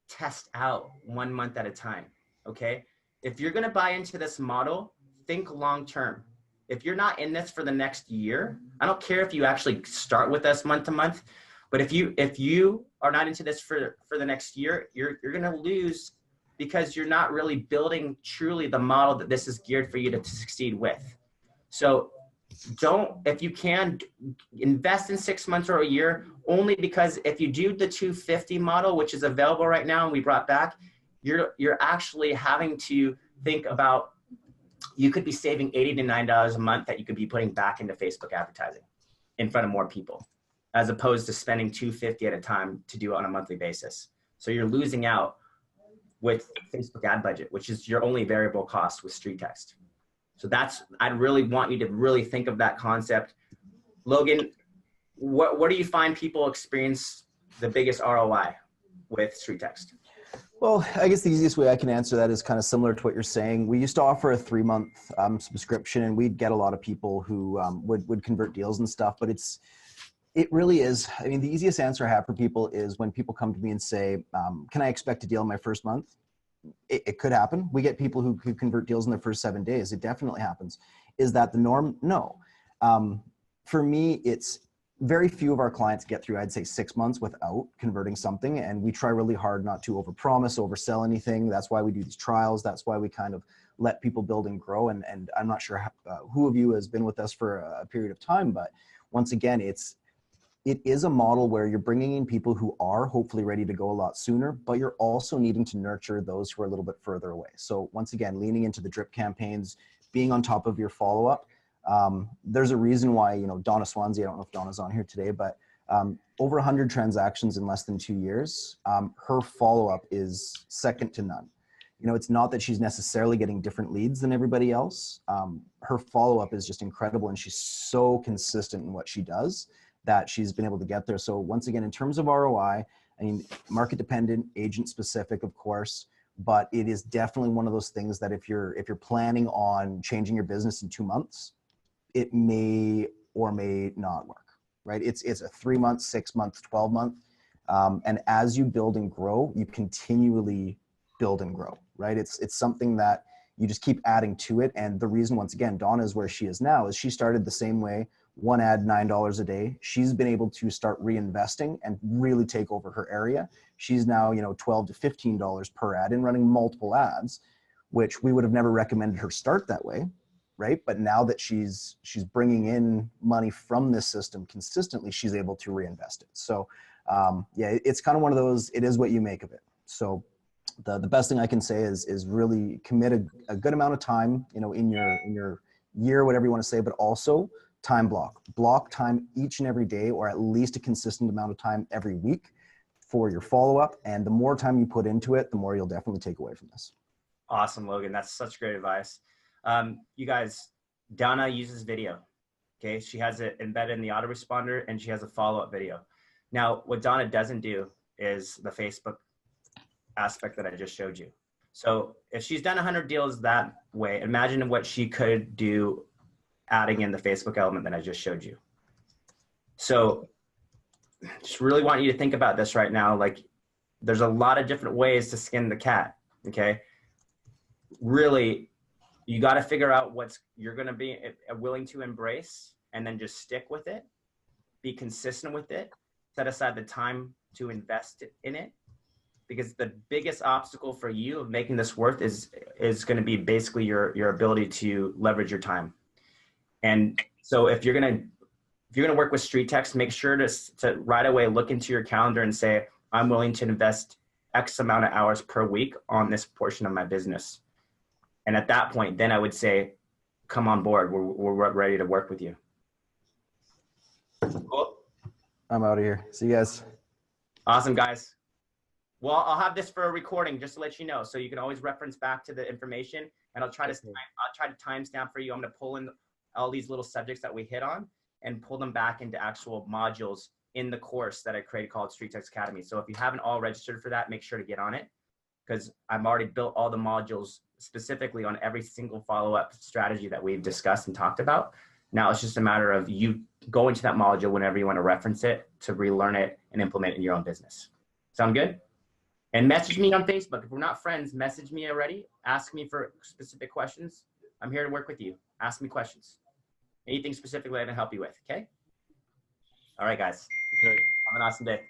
test out 1 month at a time, okay? If you're going to buy into this model, think long-term. If you're not in this for the next year, I don't care if you actually start with us month to month, but if you are not into this for the next year, you're going to lose because you're not really building truly the model that this is geared for you to succeed with. So if you can, invest in 6 months or a year, only because if you do the 250 model, which is available right now and we brought back, you're actually having to think about, you could be saving $80 to $90 a month that you could be putting back into Facebook advertising in front of more people, as opposed to spending $250 at a time to do it on a monthly basis. So you're losing out with Facebook ad budget, which is your only variable cost with Street Text. So I'd really want you to really think of that concept. Logan, what do you find people experience the biggest ROI with Street Text? Well, I guess the easiest way I can answer that is kind of similar to what you're saying. We used to offer a 3-month subscription, and we'd get a lot of people who would convert deals and stuff, but it really is. I mean, the easiest answer I have for people is when people come to me and say, can I expect a deal in my first month? It could happen. We get people who convert deals in their first 7 days. It definitely happens. Is that the norm? No. For me, it's very few of our clients get through, I'd say, 6 months without converting something. And we try really hard not to overpromise, oversell anything. That's why we do these trials. That's why we kind of let people build and grow. And I'm not sure who of you has been with us for a period of time, but once again, it is a model where you're bringing in people who are hopefully ready to go a lot sooner, but you're also needing to nurture those who are a little bit further away. So once again, leaning into the drip campaigns, being on top of your follow-up. There's a reason why, you know, Donna Swansea, I don't know if Donna's on here today, but over 100 transactions in less than 2 years. Her follow-up is second to none. You know, it's not that she's necessarily getting different leads than everybody else. Her follow-up is just incredible, and she's so consistent in what she does that she's been able to get there. So once again, in terms of ROI, I mean, market dependent, agent specific, of course, but it is definitely one of those things that if you're planning on changing your business in 2 months, it may or may not work. right? It's a 3 month, 6 month, 12 month. And as you build and grow, you continually build and grow, right? It's something that you just keep adding to it. And the reason, once again, Donna is where she is now is she started the same way, one ad, $9 a day. She's been able to start reinvesting and really take over her area. She's now, you know, $12 to $15 per ad and running multiple ads, which we would have never recommended her start that way, right? But now that she's bringing in money from this system consistently, she's able to reinvest it. So yeah, it's kind of one of those, it is what you make of it. So the best thing I can say is really commit a good amount of time, you know, in your year, whatever you want to say, but also time block time each and every day, or at least a consistent amount of time every week for your follow-up. And the more time you put into it, the more you'll definitely take away from this. Awesome, Logan. That's such great advice. You guys, Donna uses video. Okay. She has it embedded in the autoresponder and she has a follow-up video. Now, what Donna doesn't do is the Facebook aspect that I just showed you. So if she's done 100 deals that way, imagine what she could do adding in the Facebook element that I just showed you. So just really want you to think about this right now. Like, there's a lot of different ways to skin the cat. Okay. Really, you got to figure out what's you're going to be willing to embrace, and then just stick with it, be consistent with it, set aside the time to invest in it. Because the biggest obstacle for you of making this worth is going to be basically your ability to leverage your time. And so if you're going to work with Street Text, make sure to right away look into your calendar and say, I'm willing to invest X amount of hours per week on this portion of my business. And at that point, then I would say, come on board. We're ready to work with you. Cool. I'm out of here. See you guys. Awesome, guys. Well, I'll have this for a recording just to let you know, so you can always reference back to the information, and I'll try to timestamp for you. I'm going to pull in all these little subjects that we hit on and pull them back into actual modules in the course that I created called Street Text Academy. So if you haven't all registered for that, make sure to get on it, because I've already built all the modules specifically on every single follow-up strategy that we've discussed and talked about. Now it's just a matter of you going to that module whenever you want to reference it to relearn it and implement it in your own business. Sound good? And message me on Facebook. If we're not friends, message me already. Ask me for specific questions. I'm here to work with you. Ask me questions. Anything specifically I can help you with, okay? All right, guys. Okay. Have an awesome day.